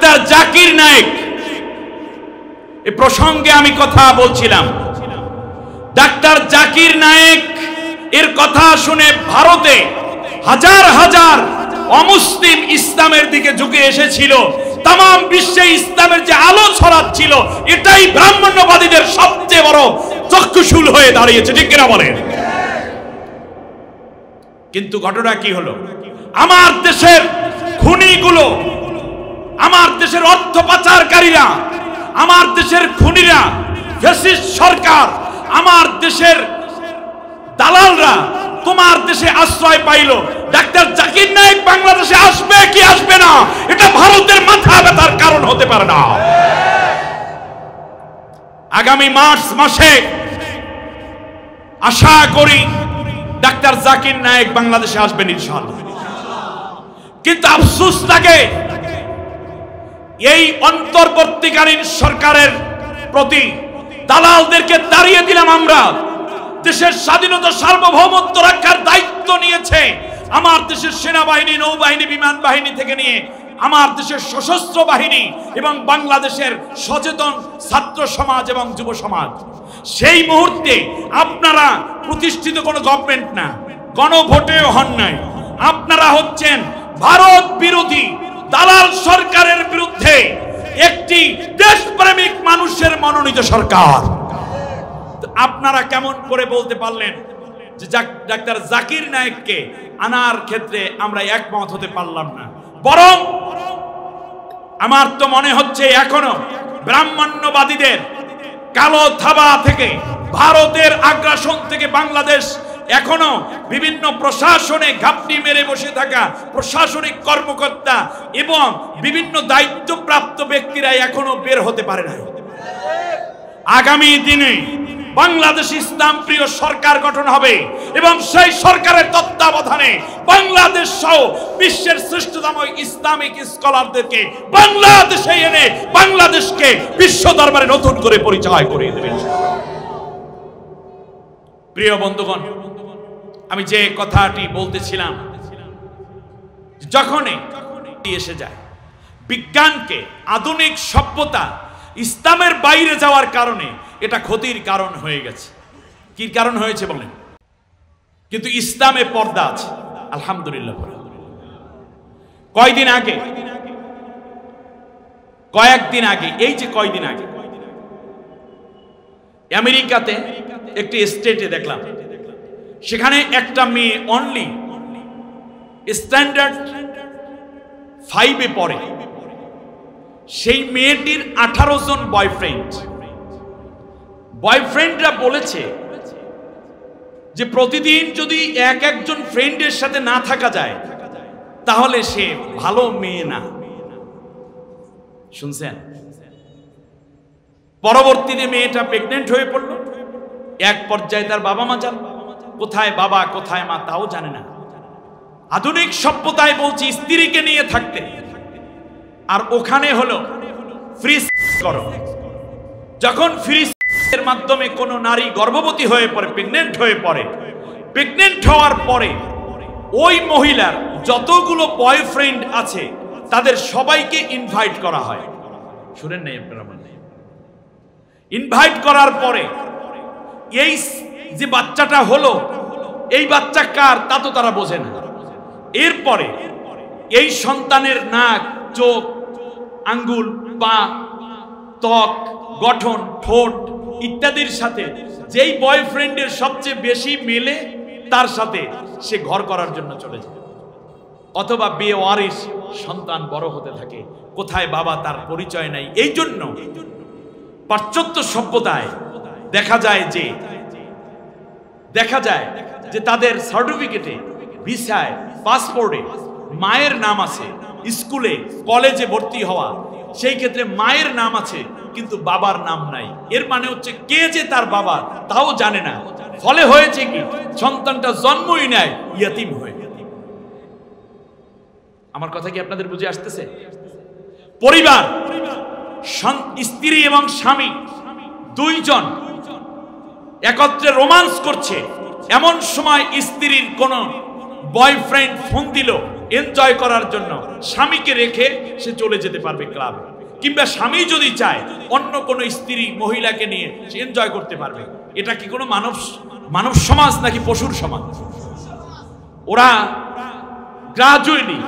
Doctor Zakir Naik এই প্রসঙ্গে আমি কথা বলছিলাম। ডাক্তার জাকির নায়েক এর কথা শুনে ভারতে হাজার হাজার অমুসলিম ইসলামের দিকে ঝুঁকে এসেছিল। তাম বিশ্বে ইসলামের যে আলো ছড়াচ্ছিল, এটাই ব্রাহ্মণ্যবাদীদের সবচেয়ে বড় চক্ষুশূল হয়ে দাঁড়িয়েছে, ঠিক কিনা বলেন? কিন্তু ঘটনা কি হলো? আমার দেশের খুনিগুলো, আমার দেশের অর্থ পাচারকারীরা, আমার দেশের খুনিরা, ফ্যাসিস্ট সরকার, আমার দেশের দালালরা তোমার দেশে আশ্রয় পাইল। ডাক্তার জাকির নায়েক বাংলাদেশে আসবে কি আসবে না, এটা ভারতের মাথা ব্যথার কারণ হতে পারে না। আগামী মার্চ মাসে আশা করি ডাক্তার জাকির নায়েক বাংলাদেশে আসবেন ইনশাআল্লাহ। কিন্তু আফসোস লাগে, এই অন্তর্বর্তীকালীন সরকারের প্রতি দালালদেরকে তাড়িয়ে দিলাম আমরা। দেশের স্বাধীনতা সার্বভৌমত্ব রক্ষার দায়িত্ব নিয়েছে আমার দেশের সেনাবাহিনী, নৌবাহিনী, বিমান বাহিনী থেকে নিয়ে আমার দেশের সশস্ত্র বাহিনী এবং বাংলাদেশের সচেতন ছাত্র সমাজ এবং যুব সমাজ। সেই মুহূর্তে আপনারা প্রতিষ্ঠিত কোনো গভর্নমেন্ট না, গণভোটেও হন নাই, আপনারা হচ্ছেন ভারত বিরোধী দালাল সরকারের বিরুদ্ধে একটি দেশপ্রেমিক মানুষের মনোনীত সরকার। আপনারা কেমন করে বলতে পারলেন যে ডাক্তার জাকির নায়েককে আনার ক্ষেত্রে আমরা একমত হতে পারলাম না? বরং আমার তো মনে হচ্ছে এখনো ব্রাহ্মণ্যবাদীদের কালো থাবা থেকে, ভারতের আগ্রাসন থেকে বাংলাদেশ এখনো বিভিন্ন প্রশাসনে ঘাপটি মেরে বসে থাকা প্রশাসনিক কর্মকর্তা এবং বিভিন্ন দায়িত্বপ্রাপ্ত ব্যক্তিরা এখনো বের হতে পারে না। আগামী দিনে বাংলাদেশ ইসলাম প্রিয় সরকার গঠন হবে এবং সেই সরকারের তত্ত্বাবধানে বাংলাদেশ সহ বিশ্বের শ্রেষ্ঠতম ইসলামিক স্কলারদেরকে বাংলাদেশে এনে বাংলাদেশকে বিশ্ব দরবারে নতুন করে পরিচয় করিয়ে দেবেন। প্রিয় বন্ধুগণ, আমি যে কথাটি বলতেছিলাম, যখনই এসে যায় বিজ্ঞানকে, আধুনিক সভ্যতা ইসলামের বাইরে যাওয়ার কারণে এটা ক্ষতির কারণ হয়ে গেছে। কি কারণ হয়েছে বলেন? কিন্তু ইসলামে পর্দা আছে আলহামদুলিল্লাহ। কয়েকদিন আগে, এই যে কয়েকদিন আগে আমেরিকাতে একটি স্টেটে দেখলাম, সেখানে একটা মেয়ে অনলি স্ট্যান্ডার্ড 5-এ পড়ে। সেই মেয়েটির 18 জন বয়ফ্রেন্ডরা বলেছে যে প্রতিদিন যদি একজন ফ্রেন্ডের সাথে না থাকা যায় তাহলে সে ভালো মেয়ে না। শুনছেন? পরবর্তীতে মেয়েটা প্রেগনেন্ট হয়ে পড়ল। এক পর্যায়ে তার বাবা মা জানে, কোথায় বাবা কোথায় মা তাও জানে না। আধুনিক সভ্যতায় বলছি স্ত্রীকে নিয়ে থাকতে, আর ওখানে হলো ফ্রি করো। যখন ফ্রি এর মাধ্যমে কোনো নারী গর্ভবতী হয়ে পড়ে, প্রেগনেন্ট হয়ে পড়ে, প্রেগনেন্ট হওয়ার পরে ওই মহিলার যতগুলো বয়ফ্রেন্ড আছে তাদের সবাইকে ইনভাইট করা হয়। শুনেন নাই আপনারা? ইনভাইট করার পরে এই যে বাচ্চাটা হলো, এই বাচ্চা কার তা তো তারা বোঝে না। এরপরে এই সন্তানের নাক, চোখ, আঙ্গুল, পা, ত্বক গঠন, ঠোঁট ইত্যাদির সাথে যেই বয়ফ্রেন্ডের সবচেয়ে বেশি মেলে তার সাথে সে ঘর করার জন্য চলে যায়, অথবা বেওয়ারিশ সন্তান বড় হতে থাকে। কোথায় বাবা তার পরিচয় নাই। এই জন্য পাশ্চাত্য সভ্যতায় দেখা যায় যে তাদের সার্টিফিকেটে, ভিসায়, পাসপোর্টে মায়ের নাম আছে। স্কুলে কলেজে ভর্তি হওয়া, সেই ক্ষেত্রে মায়ের নাম আছে কিন্তু বাবার নাম নাই। এর মানে হচ্ছে কে যে তার বাবা তাও জানে না। ফলে হয়েছে কি, সন্তানটা জন্মই নেয় ইয়াতিম হয়ে। আমার কথা কি আপনাদের বুঝে আসতেছে? পরিবার, স্ত্রী এবং স্বামী দুইজন একত্রে রোমান্স করছে, এমন সময় স্ত্রীর কোন বয়ফ্রেন্ড ফোন দিল, এনজয় করার জন্য স্বামীকে রেখে সে চলে যেতে পারবে ক্লাবে, কিংবা স্বামী যদি চায় অন্য কোনো স্ত্রী মহিলাকে নিয়ে সে এনজয় করতে পারবে। এটা কি কোনো মানব সমাজ নাকি পশুর সমাজ? ওরা গ্রাজুয়ালি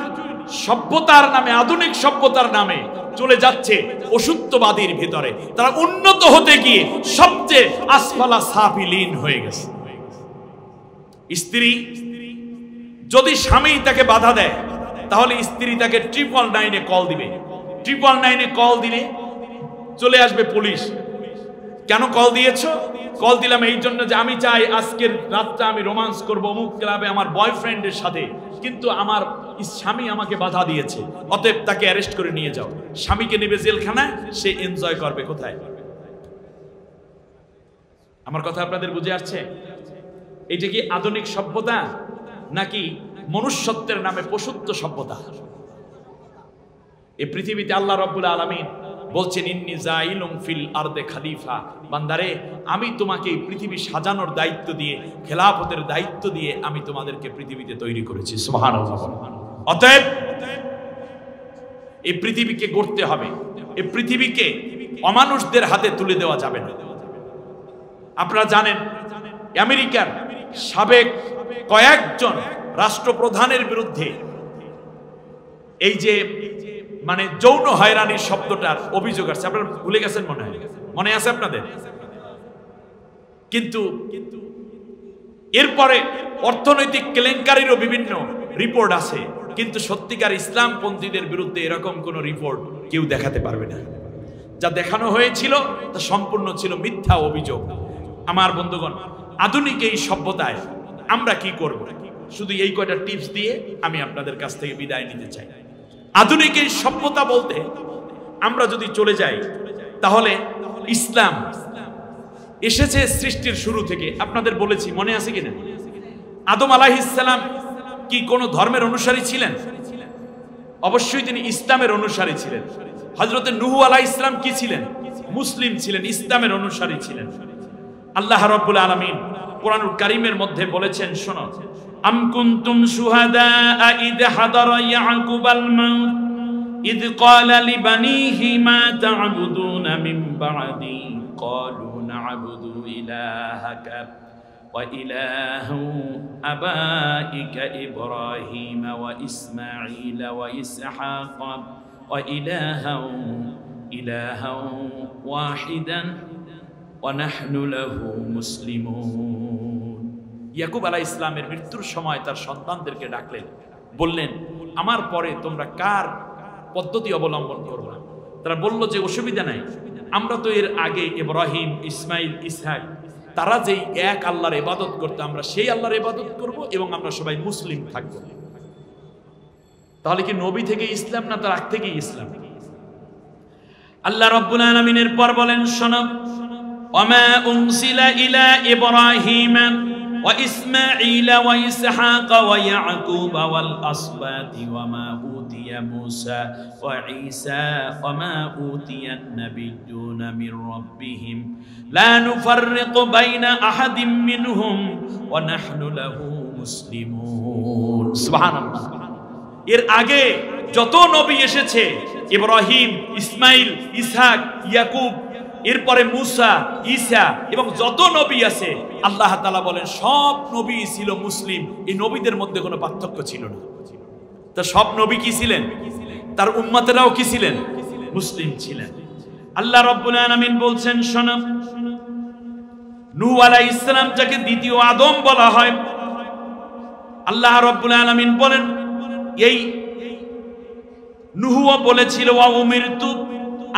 সভ্যতার নামে, আধুনিক সভ্যতার নামে চলে যাচ্ছে অসত্যবাদীর ভিতরে। তারা উন্নত হতে গিয়ে সবচেয়ে আসফালা সাফিলিন হয়ে গেছে। স্ত্রী যদি স্বামী তাকে বাধা দেয়, তাহলে স্ত্রী তাকে 999-এ কল দিবে। 999-এ কল দিলে চলে আসবে পুলিশ। কেন কল দিয়েছো? কল দিলাম এই জন্য যে আমি চাই আজকের রাতটা আমি রোমান্স করবো অমুক ক্লাবে আমার বয়ফ্রেন্ডের সাথে, কিন্তু আমার স্বামী আমাকে বাধা দিয়েছে, অতএব তাকে অ্যারেস্ট করে নিয়ে যাও। স্বামীকে নেবে জেলখানায়, সে এনজয় করবে কোথায়? আমার কথা আপনাদের বুঝে আসছে? এটা কি আধুনিক সভ্যতা নাকি মনুষ্যত্বের নামে পশুত্ব সভ্যতা? এই পৃথিবীতে আল্লাহ রাব্বুল আলামিন বলছেন, ইন্নী জাইলুম ফিল আরদে খলিফা। বান্দারে, আমি তোমাকে এই পৃথিবী সাজানোর দায়িত্ব দিয়ে, খেলাফতের দায়িত্ব দিয়ে আমি তোমাদেরকে পৃথিবীতে তৈরি করেছি। সুবহানাল্লাহ। অতএব এই পৃথিবীকে গড়তে হবে, এই পৃথিবীকে অমানুষদের হাতে তুলে দেওয়া যাবে না। আপনারা জানেন আমেরিকার সাবেক কয়েকজন রাষ্ট্রপ্রধানের বিরুদ্ধে এই যে মানে যৌন হয়রানির শব্দটার অভিযোগ আছে। আপনারা ভুলে গেছেন মনে আছে আপনাদের? কিন্তু এরপরে অর্থনৈতিক কেলেঙ্কারিরও বিভিন্ন রিপোর্ট আছে, কিন্তু সত্যিকার ইসলামপন্থীদের বিরুদ্ধে এরকম কোন রিপোর্ট কেউ দেখাতে পারবে না। যা দেখানো হয়েছিল তা সম্পূর্ণ ছিল মিথ্যা অভিযোগ। আমার বন্ধুগণ, আধুনিক এই সভ্যতায় আমরা কি করব? শুধু এই কয়টা টিপস দিয়ে আমি আপনাদের কাছ থেকে বিদায় নিতে চাই। আধুনিক এই সভ্যতা বলতে আমরা যদি চলে যাই, তাহলে ইসলাম এসেছে সৃষ্টির শুরু থেকে। আপনাদের বলেছি, মনে আছে কিনা? আদম আলাইহিস সালাম কি কোন ধর্মের অনুসারী ছিলেন? অবশ্যই তিনি ইসলামের অনুসারী ছিলেন। হযরত নূহ আলাইহিস সালাম কি ছিলেন? মুসলিম ছিলেন, ইসলামের অনুসারী ছিলেন। আল্লাহ রাব্বুল আলামিন কোরআনুল কারীমের মধ্যে বলেছেন, শোনো, আম কুনতুম শুহাদা ইদ হাদারা ইয়াকুবাল মাউত ইদ ক্বালা লিবানিহি মা তা'বুদুনা মিন বা'দি ক্বালু না'বুদু ইলাহাকা ওয়া ইলাহা আবাইকা ইব্রাহিম ওয়া ইসমাঈল ওয়া ইসহাক ওয়া ইলাহা ওয়াহিদান ওয়া নাহনু লাহু মুসলিমুন। ইয়াকুব আলাইহিস সালামের মৃত্যুর সময় তার সন্তানদেরকে ডাকলেন, বললেন, আমার পরে তোমরা কার পদ্ধতি অবলম্বন করবে? তারা বলল যে অসুবিধা নাই, আমরা তো এর আগে ইব্রাহিম, ইসমাইল, ইসহাক তারা যেই এক আল্লাহর ইবাদত করতে, আমরা সেই আল্লাহর ইবাদত করব এবং আমরা সবাই মুসলিম থাকব। তাহলে কি নবী থেকে ইসলাম না তার আগ থেকে ইসলাম? আল্লাহ রাব্বুল আলামিনের পর বলেন, শোনো, ওয়ামা উনসিলা ইলা ইব্রাহিম ওয়া ইসমাঈল ওয়া ইসহাক ওয়া ইয়াকুব ওয়াল আসবাতি ওয়ামা উতিয়া মূসা ওয়া ঈসা ওয়ামা উতিয়ান নাবিয়্যুনা মির রাব্বিহিম লা নুফাররিকু বাইনা আহাদিম মিনহুম ওয়া নাহনু লাহু মুসলিমুন। সুবহানাল্লাহ। এর আগে যত নবী এসেছে, ইব্রাহিম, ইসমাইল, ইসহাক, ইয়াকুব, এরপরে মূসা, ঈসা এবং যত নবী আছে, আল্লাহ তাআলা বলেন সব নবী ছিল মুসলিম। এই নবীদের মধ্যে কোনো পার্থক্য ছিল না। তা সব নবী কি ছিলেন? তার উম্মতেরাও কি ছিলেন? মুসলিম ছিলেন। আল্লাহ রাব্বুল আলামিন বলছেন, শোনো, নূহ আলাইহিস সালাম যাকে দ্বিতীয় আদম বলা হয়, আল্লাহ রাব্বুল আলামিন বলেন, এই নূহও বলেছিল ওয়া উমিরতু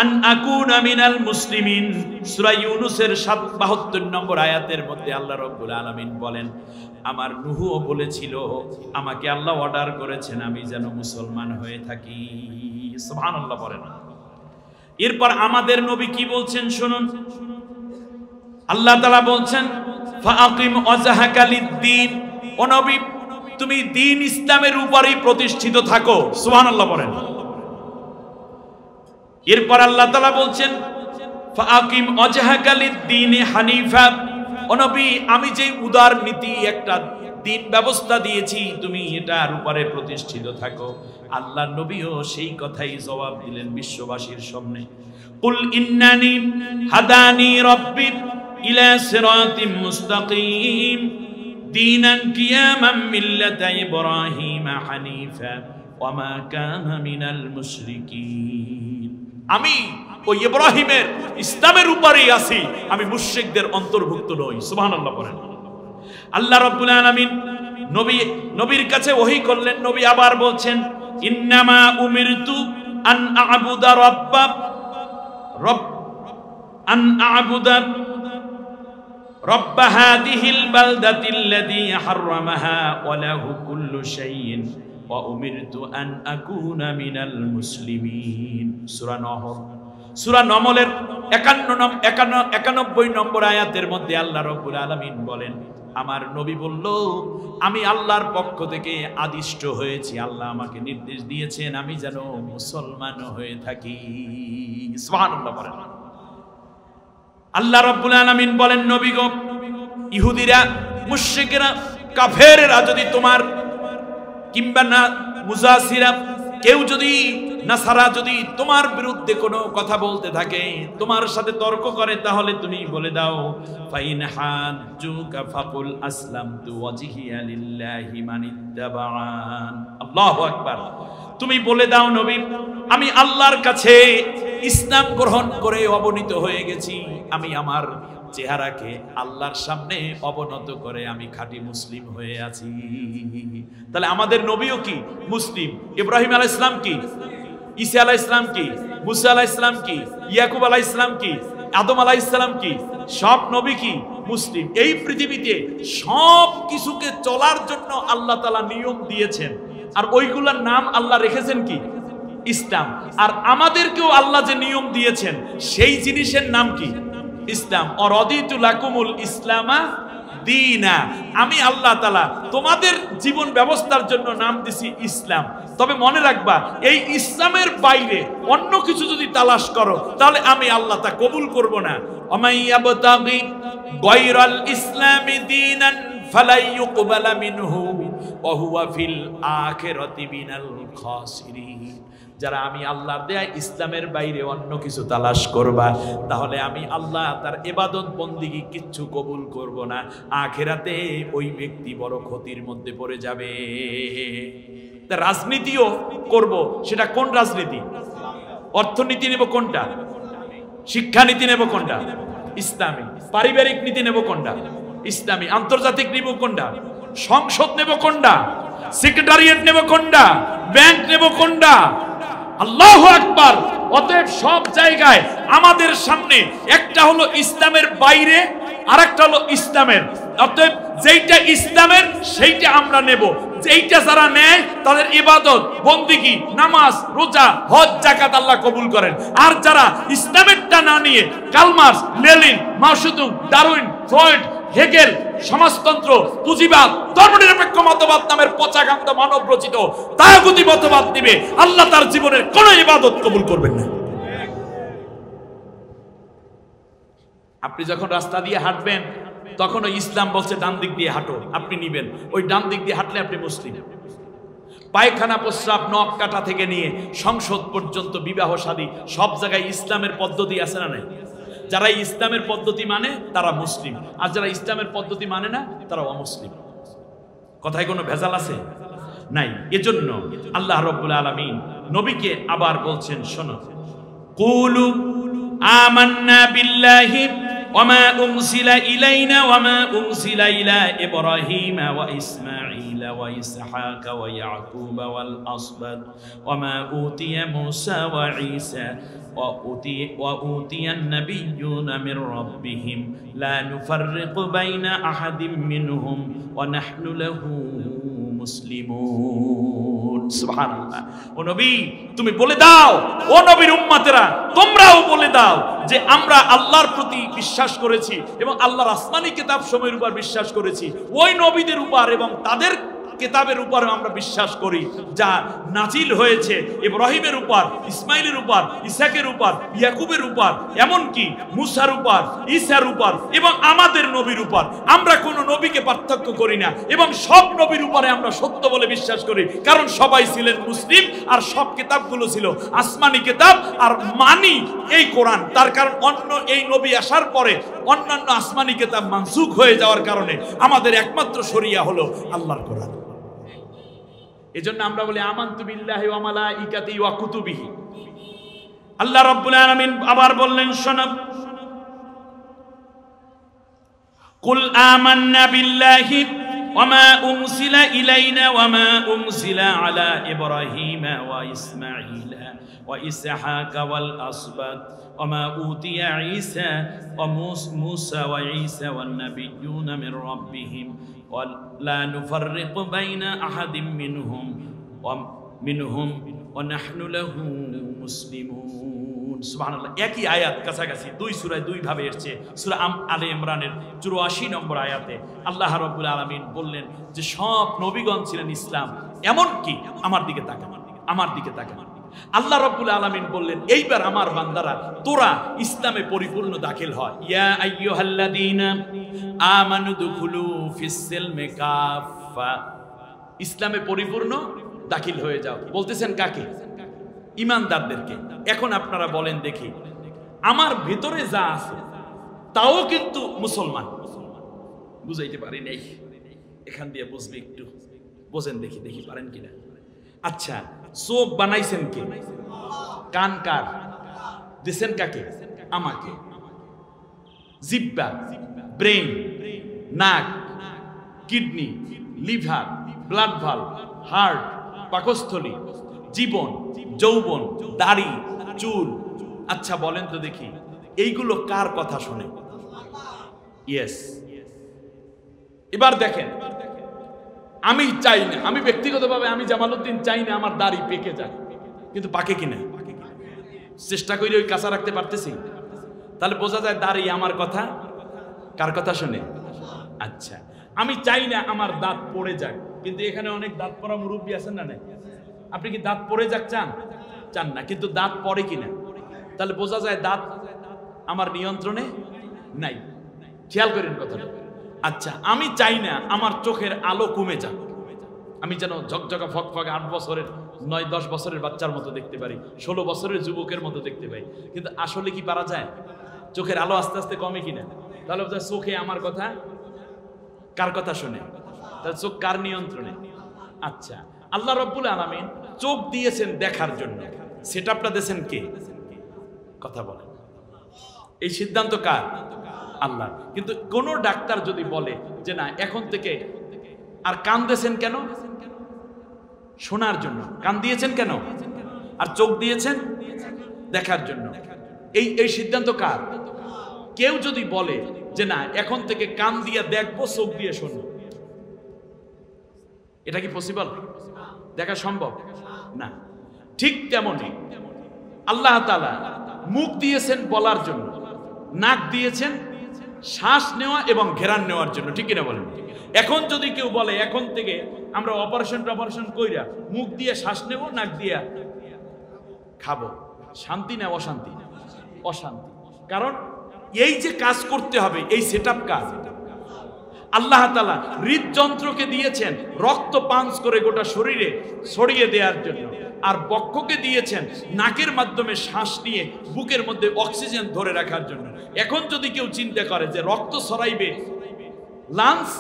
আন আকুনা মিনাল মুসলিমিন। সূরা ইউনূসের 72 নম্বর আয়াতের মধ্যে আল্লাহ রাব্বুল আলামিন বলেন, আমার নূহও বলেছিল, আমাকে আল্লাহ অর্ডার করেছেন আমি যেন মুসলমান হয়ে থাকি। সুবহানাল্লাহ বলেন। এরপর আমাদের নবী কি বলছেন শুনুন। আল্লাহ তাআলা বলছেন, ফাআকিম ওয়াজহাকা লিদ-দীন। ও নবী, তুমি দ্বীন ইসলামের উপরেই প্রতিষ্ঠিত থাকো। সুবহানাল্লাহ বলেন। এরপর আল্লাহ তাআলা বলছেন, ফাআকিম ওয়াজহাকা লিদ-দীনি হানিফা। ও নবী, আমি যে উদার নীতি একটা দিন ব্যবস্থা দিয়েছি, তুমি এটার উপরে প্রতিষ্ঠিত থাকো। আল্লাহ নবীও সেই কথাই জবাব দিলেন বিশ্ববাসীর সামনে, কুল ইন্নানি হাদানি রাব্বি ইলা সিরাতিম মুস্তাকিম দীনান কিয়ামান মিল্লাতা ইব্রাহিম হানিফা ওয়া মা কানা মিনাল মুশরিকিন। আমি ওই ইব্রাহিমের ইসলামের উপরেই আছি, আমি মুশরিকদের অন্তর্ভুক্ত নই। সুবহানাল্লাহ বলেন। আল্লাহ রাব্বুল আলামিন নবীর কাছে ওহী করলেন, নবী আবার বলছেন, ইন্নামা উমিরতু আন আ'বুদা রব্ব হাদিহিল বালদাতিল্লাযী হাররামাহা ওয়া লাহু কুল্লু শাইইন ওয়া উমিরতু আন আকুনা মিনাল মুসলিমিন। সূরা নমলের 91 নম্বর আয়াতের মধ্যে আল্লাহ রাব্বুল আলামিন বলেন, আমার নবী বলল, আমি আল্লাহর পক্ষ থেকে আদিষ্ট হয়েছি, আল্লাহ আমাকে নির্দেশ দিয়েছেন আমি যেন মুসলমান হয়ে থাকি। সুবহানাল্লাহ বলেন। আল্লাহ রাব্বুল আলামিন বলেন, নবী গো, ইহুদিরা, মুশরিকরা, কাফেররা যদি তোমার কিংবা না মুজাসিরা, কেউ যদি নাসারা যদি তোমার বিরুদ্ধে কোনো কথা বলতে থাকে, তোমার সাথে তর্ক করে, তাহলে তুমি বলে দাও, ফাইন হাজ্জুকা ফাকুল আসলামতু ওয়াজহিয়া লিল্লাহি মানিত্তাবাআন। আল্লাহু আকবার। তুমি বলে দাও নবী, আমি আল্লাহর কাছে ইসলাম গ্রহণ করে অবনীত হয়ে গেছি, আমি আমার চেহারাকে আল্লাহর সামনে অবনত করে আমি খাঁটি মুসলিম হয়ে আছি। তাহলে আমাদের নবীও কি মুসলিম? ইব্রাহিম আলাইহিস সালাম কি? ঈসা আলাইহিস সালাম কি? মুসা আলাইহিস সালাম কি? ইয়াকুব আলাইহিস সালাম কি? আদম আলাইহিস সালাম কি? সব নবী কি মুসলিম? এই পৃথিবীতে সব কিছুকে চলার জন্য আল্লাহ তাআলা নিয়ম দিয়েছেন, আর ওইগুলোর নাম আল্লাহ রেখেছেন কি? ইসলাম। আর আমাদেরকেও আল্লাহ যে নিয়ম দিয়েছেন সেই জিনিসের নাম কি? ইসলাম। অরদিতু লাকুমুল ইসলামা দীনা। আমি আল্লাহ তাআলা তোমাদের জীবন ব্যবস্থার জন্য নাম দিছি ইসলাম। তবে মনে রাখবা, এই ইসলামের বাইরে অন্য কিছু যদি তালাশ করো, তাহলে আমি আল্লাহ তা কবুল করব না। অমাইয়াবতাগি গায়রাল ইসলামি দীনান ফালাই ইউকবালা মিনহু ওয়া হুয়া ফিল আখিরাতি মিনাল খাসিরিন। যারা আমি আল্লাহর দেয়া ইসলামের বাইরে অন্য কিছু তালাশ করবা, তাহলে আমি আল্লাহ তার ইবাদত বন্দিগি কিচ্ছু কবুল করব না, আখিরাতে ওই ব্যক্তি বড় ক্ষতির মধ্যে পড়ে যাবে। তা রাজনীতিও করব, সেটা কোন রাজনীতি? অর্থনীতি নেব কোনটা? শিক্ষানীতি নেব কোনটা? ইসলামী। পারিবারিক নীতি নেব কোনটা? ইসলামী। আন্তর্জাতিক নেব কোনটা? সংসদ নেব কোনটা? সেক্রেটারিয়েট নেব কোনটা? ব্যাংক নেব কোনটা? আল্লাহু আকবার। অতএব সব জায়গায় আমাদের সামনে একটা হলো ইসলামের বাইরে, আর একটা হলো ইসলামের। অতএব যেইটা ইসলামের সেইটা আমরা নেব, যেইটা যারা নেয় তাদের ইবাদত বন্দিগি, নামাজ, রোজা, হজ, যাকাত আল্লাহ কবুল করেন। আর যারা ইসলামেরটা না নিয়ে কালমার্স, লেনিন, মাও সেতুং, ডারউইন, ফ্রয়েড, হেগেল, সমাজতন্ত্র, পুঁজিবাদ, ধর্মনিরপেক্ষ মতবাদ নামের পচাগান্ত মানব রচিত তাগুতি মতবাদ দিবে, আল্লাহ তার জীবনের কোন ইবাদত কবুল করবেন না। আপনি যখন রাস্তা দিয়ে হাঁটবেন, তখন ওই ইসলাম বলছে ডান দিক দিয়ে হাঁটো, আপনি নিবেন, ওই ডান দিক দিয়ে হাঁটলে আপনি মুসলিম। পায়খানা, প্রস্রাব, নখ কাটা থেকে নিয়ে সংসদ পর্যন্ত, বিবাহ শাদী, সব জায়গায় ইসলামের পদ্ধতি আছে না নাই? যারা ইসলামের পদ্ধতি মানে তারা মুসলিম, আর যারা ইসলামের পদ্ধতি মানে না তারা অমুসলিম। কথায় কোনো ভেজাল আছে? নাই। এজন্য আল্লাহ রাব্বুল আলামিন নবীকে আবার বলছেন, শোনো, কুলু আমান্না বিল্লাহি ওয়া মা উনজিলা ইলাইনা ওয়া মা উনজিলা ইলা ইব্রাহিম ওয়া ইসমাঈল ওয়া ইসহাক ওয়া ইয়াকুব ওয়াল আসবাত ওয়া মা উতিয়া মূসা ওয়া ঈসা وأوتي النبيون من ربهم لا نفرق بين أحد منهم ونحن له মুসলিমুন। সুবহানাল্লাহ। ও নবী, তুমি বলে দাও, ও নবীর উম্মতেরা তোমরাও বলে দাও যে আমরা আল্লাহর প্রতি বিশ্বাস করেছি এবং আল্লাহর আসমানি কিতাব সমূহের উপর বিশ্বাস করেছি, ওই নবীদের উপর এবং তাদের কিতাবের উপর আমরা বিশ্বাস করি যা নাজিল হয়েছে ইব্রাহিমের উপর, ইসমাইলের উপর, ইসাকের উপর, ইয়াকুবের উপর, এমনকি মুসার উপর, ঈসার উপর এবং আমাদের নবীর উপর। আমরা কোনো নবীকে পার্থক্য করি না এবং সব নবীর উপরে আমরা সত্য বলে বিশ্বাস করি, কারণ সবাই ছিলেন মুসলিম আর সব কিতাবগুলো ছিল আসমানি কিতাব আর মানি এই কোরআন। তার কারণ অন্য এই নবী আসার পরে অন্যান্য আসমানি কিতাব মানসুখ হয়ে যাওয়ার কারণে আমাদের একমাত্র শরিয়া হলো আল্লাহর কোরআন। এজন্য আমরা বলি আমানতু বিল্লাহি ওয়া মালাইকাতিহি ওয়া কুতুবিহি। আল্লাহ রাব্বুল আলামিন আবার বললেন, শোনো, কুল আমান্না বিল্লাহি ওয়া মা উনজিলা ইলাইনা ওয়া মা উনজিলা আলা ইব্রাহিমা ওয়া ইসমাঈলা ওয়া ইসহাকা ওয়াল আসবাত ওয়া মা উতিয়া ঈসা ওয়া মূসা ওয়া ঈসা ওয়ান নাবিয়্যুনা মির রাব্বিহিম ওয়া লা নুফাররিকু বাইনা আহাদিম মিনহুম ওয়া নাহনু লাহু মুসলিমুন। সুবহানাল্লাহ। একই আয়াত কাছাকাছি দুই সূরায় দুই ভাবে এসেছে। সূরা আলে ইমরানের 84 নম্বর আয়াতে আল্লাহ রাব্বুল আলামিন বললেন যে সব নবীগণ ছিলেন ইসলাম, এমনকি আমার দিকে তাকান, আমার দিকে তাকান। আল্লাহ রাব্বুল আলামিন বললেন এইবার আমার বান্দারা তোরা ইসলামে পরিপূর্ণ দাখিল হয়। ইয়া আইয়ুহাল্লাযীনা আমানু দুখুলু ফিস সিলমি কাফা, ইসলামে পরিপূর্ণ দাখিল হয়ে যাও। বলতেছেন কাকে? ঈমানদারদেরকে। এখন আপনারা বলেন দেখি, আমার ভিতরে যা আছে তাও কিন্তু মুসলমান। বুঝাইতে পারি নাই, এখান দিয়ে বুঝবে, একটু বোঝেন দেখি, দেখি পারেন কিনা। আচ্ছা, চোখ বানাইছেন কে? কান কার? দিছেন কাকে? আমাকে। জিহ্বা, ব্রেন, নাক, kidney, liver, blood valve, heart, পাকস্থলী, জীবন, যৌবন, দাড়ি, চুল। আচ্ছা বলেন তো দেখি, এইগুলো কার কথা শুনে? ইয়েস। এবার দেখেন, আমি চাই না, আমি ব্যক্তিগতভাবে আমি জামালউদ্দিন চাই না আমার দাড়ি পেকে যায়, কিন্তু পাকে কিনা চেষ্টা করে ওই কাঁচা রাখতে পারতেছি। তাহলে বোঝা যায় দাড়ি আমার কথা কার কথা শুনে? আচ্ছা, আমি চাই না আমার দাঁত পড়ে যাক, কিন্তু এখানে অনেক দাঁত পড়া মুরব্বী আছেন না? নাই? আপনি কি দাঁত পড়ে যাক চান? চান না, কিন্তু দাঁত পড়ে কিনা, তাহলে বোঝা যায় দাঁত আমার নিয়ন্ত্রণে নাই। খেয়াল করেন কথাটা। আচ্ছা, আমি চাই না আমার চোখের আলো কমে যাক, আমি যেন ঝকঝকা ফকফকে 8 বছরের 9-10 বছরের বাচ্চার মতো দেখতে পারি, 16 বছরের যুবকের মতো দেখতে পাই, কিন্তু আসলে কি পারা যায়? চোখের আলো আস্তে আস্তে কমে কিনা? তাহলে চোখে আমার কথা কার কথা শুনে? তাহলে চোখ কার নিয়ন্ত্রণে? আচ্ছা, আল্লাহ রাব্বুল আলামিন চোখ দিয়েছেন দেখার জন্য, সেটআপটা দিয়েছেন কে? কথা বলেন। এই সিদ্ধান্ত কার? আল্লাহ। কিন্তু কোন ডাক্তার যদি বলে যে না এখন থেকে, আর কান দিয়েছেন কেন? শোনার জন্য। কান দিয়েছেন কেন? আর চোখ দিয়েছেন দেখার জন্য। এই সিদ্ধান্ত কার? কেউ যদি বলে যে না এখন থেকে কান দিয়ে দেখবো, চোখ দিয়ে শুনবো, এটা কি পসিবল? দেখা সম্ভব না। ঠিক তেমনি আল্লাহ তাআলা মুখ দিয়েছেন বলার জন্য, নাক দিয়েছেন শ্বাস নেওয়া এবং ঘেরান নেওয়ার জন্য, ঠিক কিনা বলেন? এখন যদি কেউ বলে এখন থেকে আমরা অপারেশন কইরা মুখ দিয়ে শ্বাস নেব, নাক দিয়ে খাবো, শান্তি না অশান্তি? অশান্তি। কারণ এই যে কাজ করতে হবে, এই সেটআপ কাজ আল্লাহ তাআলা হৃদযন্ত্রকে দিয়েছেন রক্ত পাঞ্চ করে গোটা শরীরে ছড়িয়ে দেওয়ার জন্য, আর বক্ষকে দিয়েছেন নাকের মাধ্যমে শ্বাস নিয়ে বুকের মধ্যে অক্সিজেন ধরে রাখার জন্য। এখন যদি কেউ চিন্তা করে যে রক্ত ছড়াইবে লাংস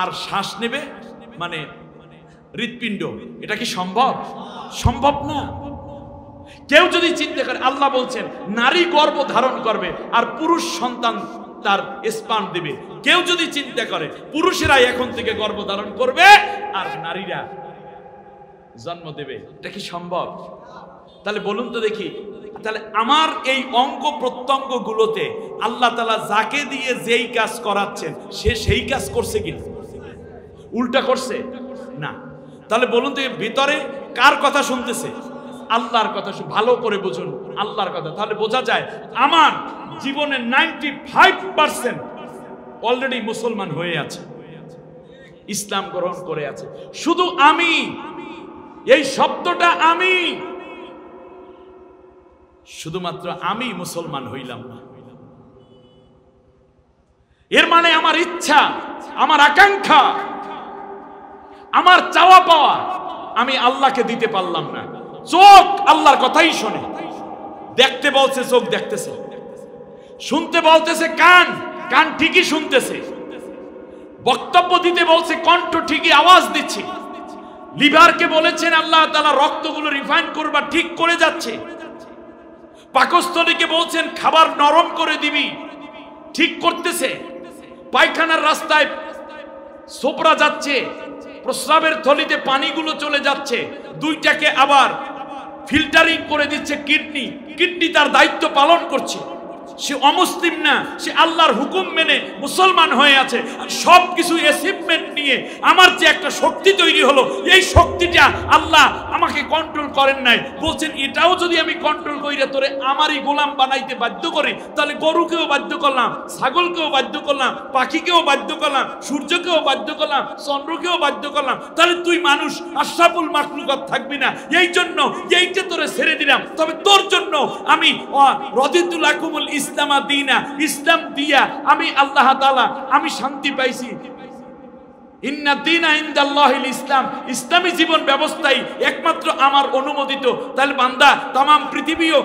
আর শ্বাস নেবে মানে হৃৎপিণ্ড, এটা কি সম্ভব? সম্ভব না। কেউ যদি চিন্তা করে, আল্লাহ বলছেন নারী গর্ভ ধারণ করবে আর পুরুষ সন্তান তার স্পার্ম দিবে, কেউ যদি চিন্তা করে পুরুষেরাই এখন থেকে গর্ভ ধারণ করবে আর নারীরা জন্ম দেবে, এটা কি সম্ভব? তাহলে বলুন তো দেখি, তাহলে আমার এই অঙ্গ প্রত্যঙ্গ গুলোতে আল্লাহ তাআলা যাকে দিয়ে যেই কাজ করাচ্ছেন সে সেই কাজ করছে কিনা? উল্টা করছে না। তাহলে বলুন তো ভিতরে কার কথা শুনতেছে? আল্লাহর কথা। ভালো করে বুঝুন আল্লাহর কথা, তাহলে বোঝা যায় আমার জীবনের 95% অলরেডি মুসলমান হয়ে আছে। ইসলাম গ্রহণ করে আছে। শুধু আমি, এই শব্দটা আমি, শুধুমাত্র আমি মুসলমান হইলাম না। এর মানে আমার ইচ্ছা, আমার আকাঙ্ক্ষা, আমার চাওয়া পাওয়া আমি আল্লাহকে দিতে পারলাম না। চোখ আল্লাহর কথাই শোনে, দেখতে বলছে চোখ দেখতেছে, শুনতে বলতেছে কান, কান ঠিকই শুনতেছে, বক্তব্য দিতে বলছে কণ্ঠ ঠিকই আওয়াজ দিচ্ছে, লিভারকে বলেছেন আল্লাহ তাআলা রক্তগুলো রিফাইন করবা, ঠিক করে যাচ্ছে, পাকস্থলীকে বলছেন খাবার নরম করে দিবি, ঠিক করতেছে, পায়খানার রাস্তায় সোপরা যাচ্ছে, প্রস্রাবের থলিতে পানিগুলো চলে যাচ্ছে, দুইটাকে আবার ফিল্টারিং করে দিচ্ছে কিডনি, কিডনি তার দায়িত্ব পালন করছে। সে অমুসলিম না, সে আল্লাহর হুকুম মেনে মুসলমান হয়ে আছে। সব কিছু অ্যাচিভমেন্ট নিয়ে আমার যে একটা শক্তি তৈরি হলো, এই শক্তিটা আল্লাহ আমাকে কন্ট্রোল করেন নাই। বলছেন এটাও যদি আমি কন্ট্রোল কইরা তোরে আমারই গোলাম বানাইতে বাধ্য করি, তাহলে গরুকেও বাধ্য করলাম, ছাগলকেও বাধ্য করলাম, পাখিকেও বাধ্য করলাম, সূর্যকেও বাধ্য করলাম, চন্দ্রকেও বাধ্য করলাম, তাহলে তুই মানুষ আশরাফুল মাখলুকাত থাকবি না। এই জন্য এইটা তোরে ছেড়ে দিলাম। তবে তোর জন্য আমি রাদিতু লাকুমুল ইসলামা দীনা, ইসলাম দিয়া আমি আল্লাহ তাআলা আমি শান্তি পাইছি। ইন্না দীনা ইনদাল্লাহিল ইসলাম, ইসলামী জীবন ব্যবস্থাই একমাত্র আমার অনুমোদিত। তাহলে বান্দা तमाम পৃথিবীও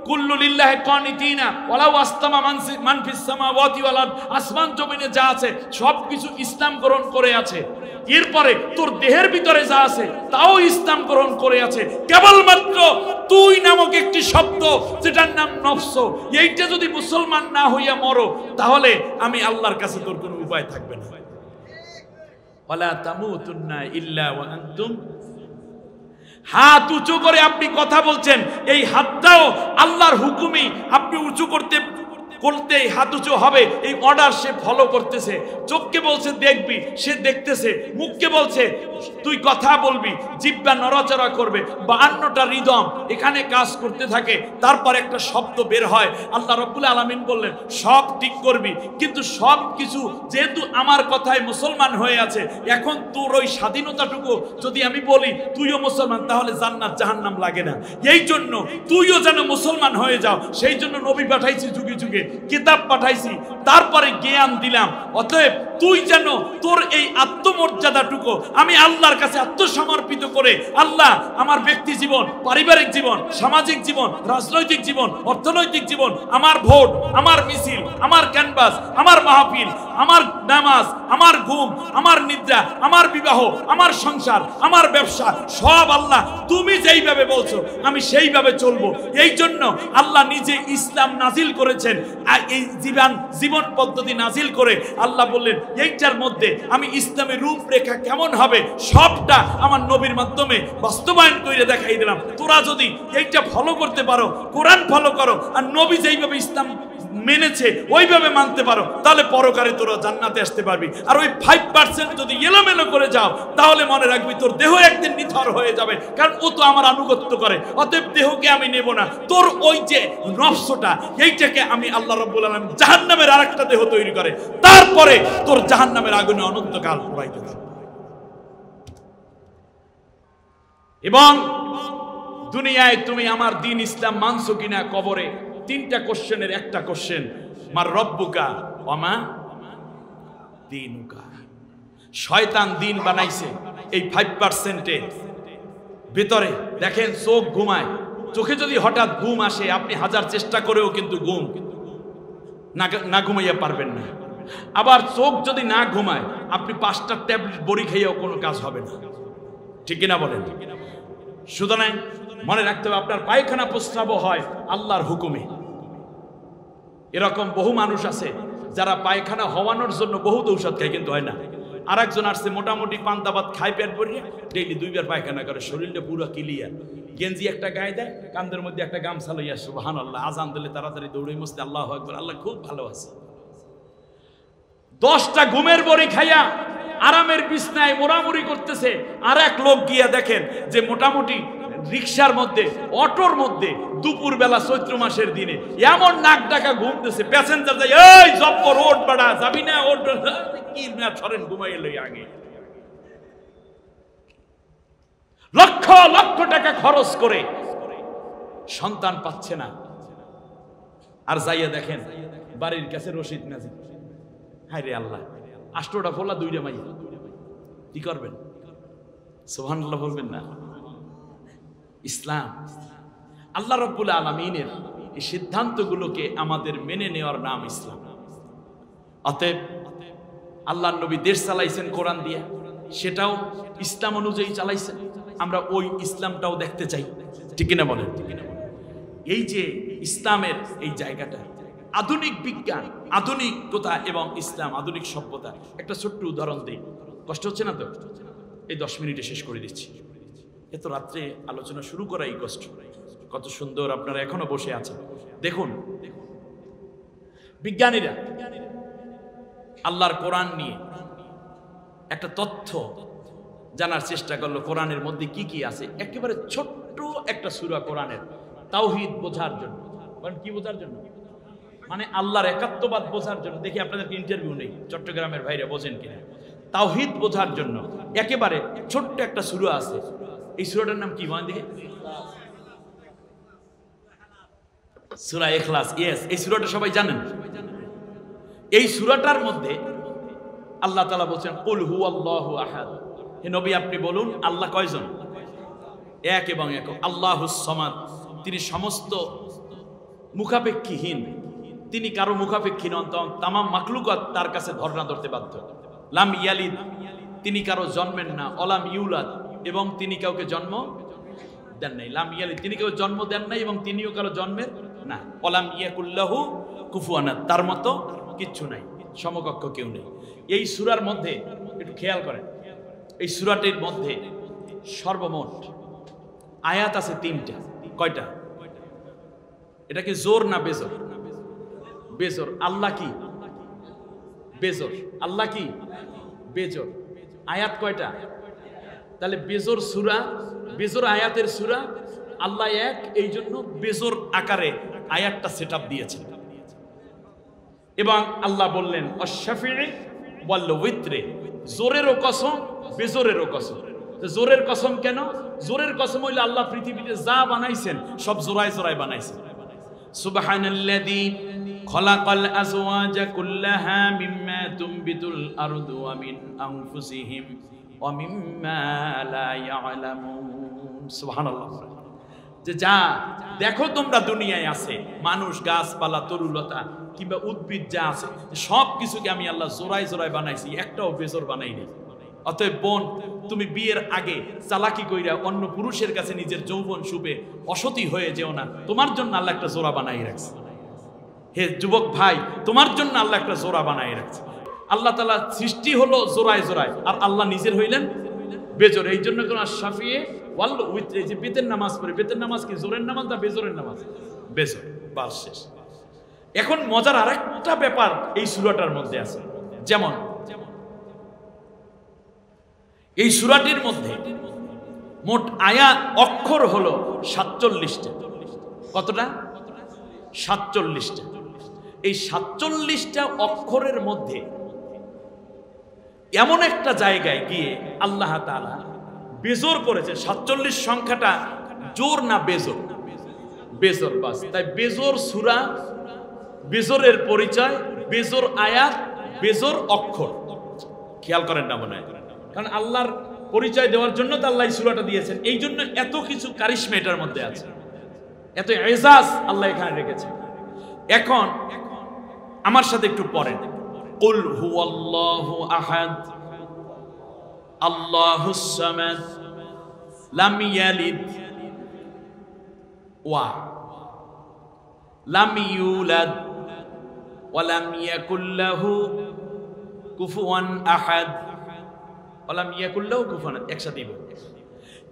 কুল্লু লিল্লাহি কানিতিনা ওয়ালাউ আস্তামা মান ফিস সামাওয়াতি ওয়াল আরদ, আসমান জমিনে যা আছে সবকিছু ইসলাম গ্রহণ করে আছে। এরপরে তোর দেহের ভিতরে যা আছে তাও ইসলাম গ্রহণ করে আছে। কেবলমাত্র তুই নামক একটি শব্দ, যেটার নাম নফস, এইটা যদি মুসলমান না হইয়া মরো, তাহলে আমি আল্লাহর কাছে তোর কোনো উপায় থাকবে না। ওয়ালা তামুতুন্না ইল্লা ওয়া আনতুম, হাত উঁচু করে আপনি কথা বলছেন, এই হাতটাও আল্লাহর হুকুমে আপনি উঁচু করতে করতে হাত উঁচু হবে, এই অর্ডার সে ফলো করতেছে। চোখকে বলছে দেখবি, সে দেখতেছে। মুখকে বলছে তুই কথা বলবি, জিহ্বা নড়াচড়া করবে, 52টা হৃদয় এখানে কাজ করতে থাকে, তারপর একটা শব্দ বের হয়। আল্লাহ রাব্বুল আলামিন বললেন সব ঠিক করবি, কিন্তু সব কিছু যেহেতু আমার কথায় মুসলমান হয়ে আছে, এখন তোর ওই স্বাধীনতাটুকু যদি আমি বলি তুইও মুসলমান, তাহলে জান্নাত জাহান্নাম লাগে না। এই জন্য তুইও যেন মুসলমান হয়ে যাও, সেই জন্য নবী পাঠাইছি, যুগে যুগে কিতাব পাঠাইছি, তারপরে জ্ঞান দিলাম। অতএব তুই যেন তোর এই আত্মমর্যাদাটুকু আমি আল্লাহর কাছে আত্মসমর্পিত করে, আল্লাহ আমার ব্যক্তি জীবন, পারিবারিক জীবন, সামাজিক জীবন, রাজনৈতিক জীবন, অর্থনৈতিক জীবন, আমার ভোট, আমার মিছিল, আমার ক্যানভাস, আমার মাহফিল, আমার নামাজ, আমার ঘুম, আমার নিদ্রা, আমার বিবাহ, আমার সংসার, আমার ব্যবসা, সব আল্লাহ তুমি যেইভাবে বলছো আমি সেইভাবে চলবো। এই জন্য আল্লাহ নিজে ইসলাম নাজিল করেছেন, আর এই জীবন পদ্ধতি নাজিল করে আল্লাহ বললেন এইটার মধ্যে আমি ইসলামের রূপরেখা কেমন হবে সবটা আমার নবীর মাধ্যমে বাস্তবায়ন করে দেখাই দিলাম। তোরা যদি এইটা ফলো করতে পারো, কোরআন ফলো করো, আর নবী যেইভাবে ইসলাম মেনেছে ওইভাবে মানতে পারো, তাহলে পরকালে তোরা জান্নাতে আসতে পারবি। আর ওই 5% যদি এলোমেলো করে যাও, তাহলে মনে রাখবি তোর দেহ একদিন নিথর হয়ে যাবে, কারণ ও তো আমার আনুগত্য করে। অতএব দেহকে আমি নেব না, তোর ওই যে নফসটা, এইটাকে আমি আল্লাহ রাব্বুল আলামিন জাহান্নামের আরেকটা দেহ তৈরি করে, তারপরে তোর জাহান্নামের আগুনে অনন্তকাল পোড়াইতে থাকবে। এবং দুনিয়ায় তুমি আমার দ্বীন ইসলাম মানছো কিনা, কবরে 3টা কোশ্চেনের একটা কোশ্চেন, মার রব্বুকা ওমা দীনুকা। শয়তান দিন বানাইছে এই 5%-এর ভিতরে। দেখেন চোখ ঘুমায়, চোখে যদি হঠাৎ ঘুম আসে, আপনি হাজার চেষ্টা করেও কিন্তু ঘুম না ঘুমাইয়া পারবেন না। আবার চোখ যদি না ঘুমায়, আপনি 5টা ট্যাবলেট বড়ি খাইয়াও কোনো কাজ হবে না, ঠিক কিনা বলেন? সুতরাং মনে রাখতে হবে আপনার পায়খানা প্রস্রাবও হয় আল্লাহর হুকুমে। এরকম বহু মানুষ আছে যারা পায়খানা হওয়ানোর জন্য বহুত ঔষধ খায়, কিন্তু হয় না। আর একজন আসছে মোটামুটি পান্তা ভাত খায়, পেট ভরিয়ে ডেইলি 2বার পায়খানা করে, শরীরটা পুরো ক্লিয়ার, গেঞ্জি একটা গায়ে দেয়, কান্দের মধ্যে একটা গামছা লইয়া সুবহানাল্লাহ, আজান দিলে তাড়াতাড়ি দৌড়ে মসজিদে আল্লাহু আকবার, আল্লাহ খুব ভালো আছে। 10টা ঘুমের বড়ি খাইয়া আরামের বিছনায় মোড়ামুড়ি করতেছে। আর এক লোক গিয়া দেখেন যে মোটামুটি রিকশার মধ্যে, অটোর মধ্যে দুপুর বেলা চৈত্র মাসের দিনে এমন নাক ডাকা ঘুমতেছে, প্যাসেঞ্জার যায় এই জব্বর ওট বাড়া যাবি না, ওট কি না ছড়েন ঘুমাই লই আগে। লক্ষ লক্ষ টাকা খরচ করে সন্তান পাচ্ছে না, আর যাইয়া দেখেন বাড়ির কাছে রশিদ নাজি, হায় রে আল্লাহ, 8টা ফোলা 2টা মাই, কি করবেন? সুবহানাল্লাহ বলবেন না? ইসলাম, আল্লাহ রাব্বুল আলামিনের এই সিদ্ধান্তগুলোকে আমাদের মেনে নেওয়ার নাম ইসলাম। অতএব আল্লাহর নবী দেশ চালাইছেন কোরআন দিয়ে, সেটাও ইসলাম অনুযায়ী চালাইছেন। আমরা ওই ইসলামটাও দেখতে চাই, ঠিক কিনা বলেন? এই যে ইসলামের এই জায়গাটা, আধুনিক বিজ্ঞান, আধুনিকতা এবং ইসলাম, আধুনিক সভ্যতা, একটা ছোট্ট উদাহরণ দিই। কষ্ট হচ্ছে না তো? এই 10 মিনিটে শেষ করে দিচ্ছি। এত রাত্রে আলোচনা শুরু করাই কষ্ট। কত সুন্দর আপনারা এখনো বসে আছেন। দেখুন, বিজ্ঞানীরা আল্লাহর কোরআন নিয়ে একটা তথ্য জানার চেষ্টা করলো, কোরআনের মধ্যে কি কি আছে। একেবারে ছোট্ট একটা সূরা কোরআনের, তাওহীদ বোঝার জন্য। কারণ কি বোঝার জন্য? মানে আল্লাহর একাত্মবাদ বোঝার জন্য। দেখি আপনাদেরকে ইন্টারভিউ নেই, চট্টগ্রামের ভাইরা বোঝেন কিনা। তাওহীদ বোঝার জন্য একেবারে ছোট্ট একটা সূরা আছে। এই সূরাটার নাম কি বলেন দেখি? সূরা ইখলাস। ইয়েস, এই সূরাটা সবাই জানেন। এই সূরাটার মধ্যে আল্লাহ তাআলা বলেন কুল হুয়াল্লাহু আহাদ। হে নবী, আপনি বলুন আল্লাহ কয়জন? এক এবং এক। আল্লাহুস সামাদ, তিনি সমস্ত মুখাপেক্ষীহীন, তিনি কারো মুখাপেক্ষী নন, তাম মাখলুকাত তার কাছে ধর্ণা ধরতে বাধ্য। লাম ইয়ালিদ, তিনি কারো জন্মেন না। অলাম ইউলাদ, এবং তিনি কাউকে জন্ম দেন নাই। লাম ইয়ালিদ, তিনি কাউকে জন্ম দেন নাই এবং তিনিও কারো জন্মের না। অলাম ইয়াকুল্লাহু কুফুয়ান আহাদ, তার মতো কিচ্ছু নাই, সমকক্ষ কেউ নেই। এই সূরার মধ্যে একটু খেয়াল করেন, এই সূরাটির মধ্যে সর্বমোট আয়াত আছে 3টা। কয়টা? এটা কি জোর না বেজোর? বেজোর। আল্লাহ কি বেজোর? আল্লাহ কি বেজোর? আয়াত কয়টা? তাহলে বেজোর সূরা, বেজোর আয়াতের সূরা, আল্লাহ এক, এই জন্য বেজোর আকারে আয়াতটা সেটআপ দিয়েছেন। এবং আল্লাহ বললেন আশ-শাফিঈ ওয়াল ওয়িত্রে, জোরেরও কসম বেজোরেরও কসম। জোরের কসম কেন? জোরের কসম হইলে আল্লাহ পৃথিবীতে যা বানাইছেন সব জোড়ায় জোড়ায় বানাইছেন। সুবহানাল্লাযী খলাকাল আজওয়াজা কুল্লাহা মিম্মা তুনবিতুল আরদু ওয়া মিন আনফুসিহিম ওয়া মিম্মা লা ইয়ালামুন। সুবহানাল্লাহ। যে যা দেখো তোমরা দুনিয়ায় আছে, মানুষ, গাছপালা, তরুলতা কিংবা উদ্ভিদ যা আছে, সব কিছুকে আমি আল্লাহ জোড়ায় জোড়ায় বানাইছি, একটাও বেজোর বানাইনি। অতএব বোন, তুমি বিয়ের আগে চালাকি কইরা অন্য পুরুষের কাছে নিজের যৌবন সুপে অসতী হয়ে যেও না। তোমার জন্য আল্লাহ একটা জোড়া বানাই রাখছে। হে যুবক ভাই, তোমার জন্য আল্লাহ একটা জোড়া বানাই রাখছে। আল্লাহ তাআলা সৃষ্টি হলো জোড়ায় জোড়ায়, আর আল্লাহ নিজের হইলেন বেজোর। এই জন্য কোন শাফিয়ে ওয়াল উইত্রে, যে বেতের নামাজ পড়ে, বেতের নামাজ কি জোরের নামাজ না বেজোরের নামাজ? বেজোর। বাস শেষ। এখন মজার আরেকটা ব্যাপার এই সূরাটার মধ্যে আছে। যেমন এই সূরাটির মধ্যে মোট আয়াত অক্ষর হলো 47টা। কতটা? 47টা। এই 47টা অক্ষরের মধ্যে এমন একটা জায়গায় গিয়ে আল্লাহ তাআলা বেজোর করেছে। 47 সংখ্যাটা জোর না বেজোর? বেজোর। বাস, তাই বেজোর সূরা, বেজোরের পরিচয়, বেজোর আয়াত, বেজোর অক্ষর। খেয়াল করেন না মনে হয়? কারণ আল্লাহর পরিচয় দেওয়ার জন্য তো আল্লাহ এই সূরাটা দিয়েছেন। এই জন্য এত কিছু কারিশমা এটার মধ্যে আছে, এত এজাজ আল্লাহ এখানে রেখেছে। এখন আমার সাথে একটু পড়েন, কুল হুয়াল্লাহু আহাদ আল্লাহুস সামাদ লাম ইয়ালিদ ওয়া লাম ইউলাদ ওয়া লাম ইয়াকুল লাহু কুফুয়ান আহাদ। ওয়ালাম ইয়াকুল্লাহু কুফুয়ান, একসাথে বল।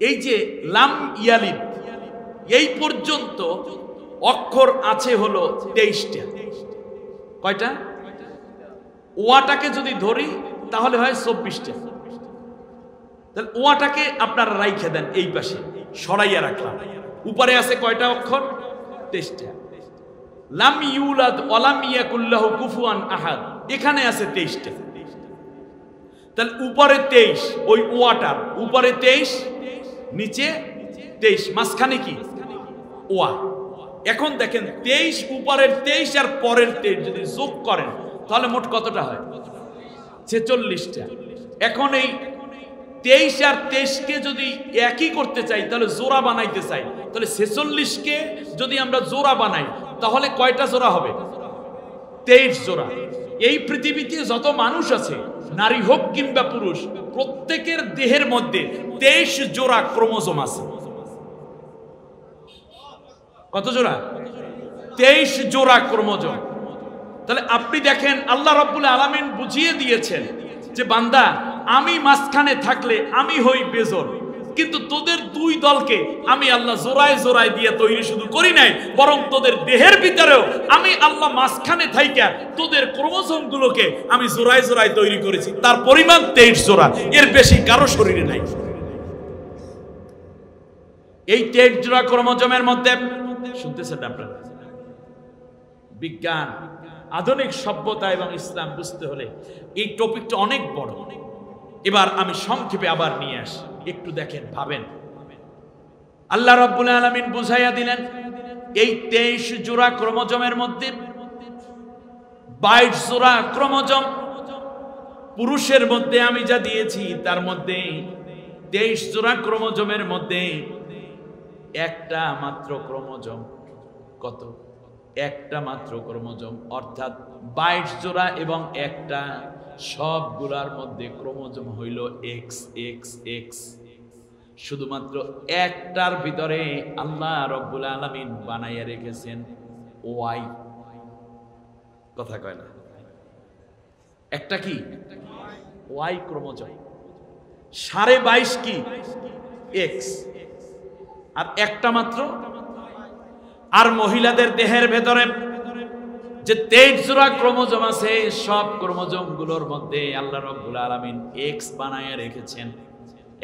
এই যে লাম ইয়ালিদ, এই পর্যন্ত অক্ষর আছে হলো 23টা। কয়টা? ওয়াটাকে যদি ধরি তাহলে হয় 24টা। তাহলে ওয়াটাকে আপনারা রাইখে দেন এই পাশে, সরাইয়া রাখলাম। উপরে আছে কয়টা অক্ষর? 23টা। লাম ইউলাদ ওয়া লাম ইয়াকুল লাহু কুফুয়ান আহাদ, এখানে আছে 23টা। তাহলে উপরে 23, ওই ওয়াটার উপরে 23, নিচে 23, মাঝখানে কি? ওয়া। এখন দেখেন 23, উপরের 23 আর পরের 23 যদি যোগ করেন তাহলে মোট কতটা হয়? 46টা। এখন এই 23 আর 23কে যদি একই করতে চাই, তাহলে জোড়া বানাইতে চাই, তাহলে 46কে যদি আমরা জোড়া বানাই তাহলে কয়টা জোড়া হবে? 23 জোড়া। এই পৃথিবীতে যত মানুষ আছে, নারী হোক কিংবা পুরুষ, প্রত্যেকের দেহের মধ্যে 23 জোড়া ক্রোমোজোম আছে। কত জোড়া? 23 জোড়া ক্রোমোজোম। তাহলে আপনি দেখেন আল্লাহ রাব্বুল আলামিন বুঝিয়ে দিয়েছেন যে বান্দা, আমি মাঝখানে থাকলে আমি হই বেজোর, কিন্তু তোদের দুই দলকে আমি আল্লাহ জোড়ায় জোড়ায় দিয়ে তৈরি শুধু করি নাই, বরং তোদের দেহের ভিতরেও আমি আল্লাহ মাঝখানে থাইকা তোদের ক্রোমোজোম গুলোকে আমি জোড়ায় জোড়ায় তৈরি করেছি। তার পরিমাণ 23 জোড়া, এর বেশি কারো শরীরে নাই। এই 23 জোড়া ক্রোমোজোমের মধ্যে, শুনতেছেন আপনারা, বিজ্ঞান, আধুনিক সভ্যতা এবং ইসলাম বুঝতে হলে এই টপিকটা অনেক বড়। এবার আমি সংক্ষেপে আবার নিয়ে আসি, একটু দেখেন, ভাবেন। আল্লাহ রাব্বুল আলামিন বুঝাইয়া দিলেন এই 23 জোড়া ক্রোমোজোমের মধ্যে 22 জোড়া ক্রোমোজোম পুরুষের মধ্যে আমি যা দিয়েছি, তার মধ্যে 23 জোড়া ক্রোমোজোমের মধ্যে একটা মাত্র ক্রোমোজোম। কত? একটা মাত্র ক্রোমোজোম, অর্থাৎ 22 জোড়া এবং একটা, সবগুলার মধ্যে ক্রোমোজোম হইল এক্স এক্স এক্স। শুধুমাত্র একটার ভিতরে আল্লাহ রাব্বুল আলামিন বানাইয়া রেখেছেন ওয়াই। কথা কয় না? একটা কি? Y chromosome. 22.5 কি? এক্স। আর একটা মাত্র। আর মহিলাদের দেহের ভেতরে যে 23 জোড়া ক্রোমোজোম আছে, সব ক্রোমোজোম গুলোর মধ্যে আল্লাহ রাব্বুল আলামিন এক্স বানায়া রেখেছেন।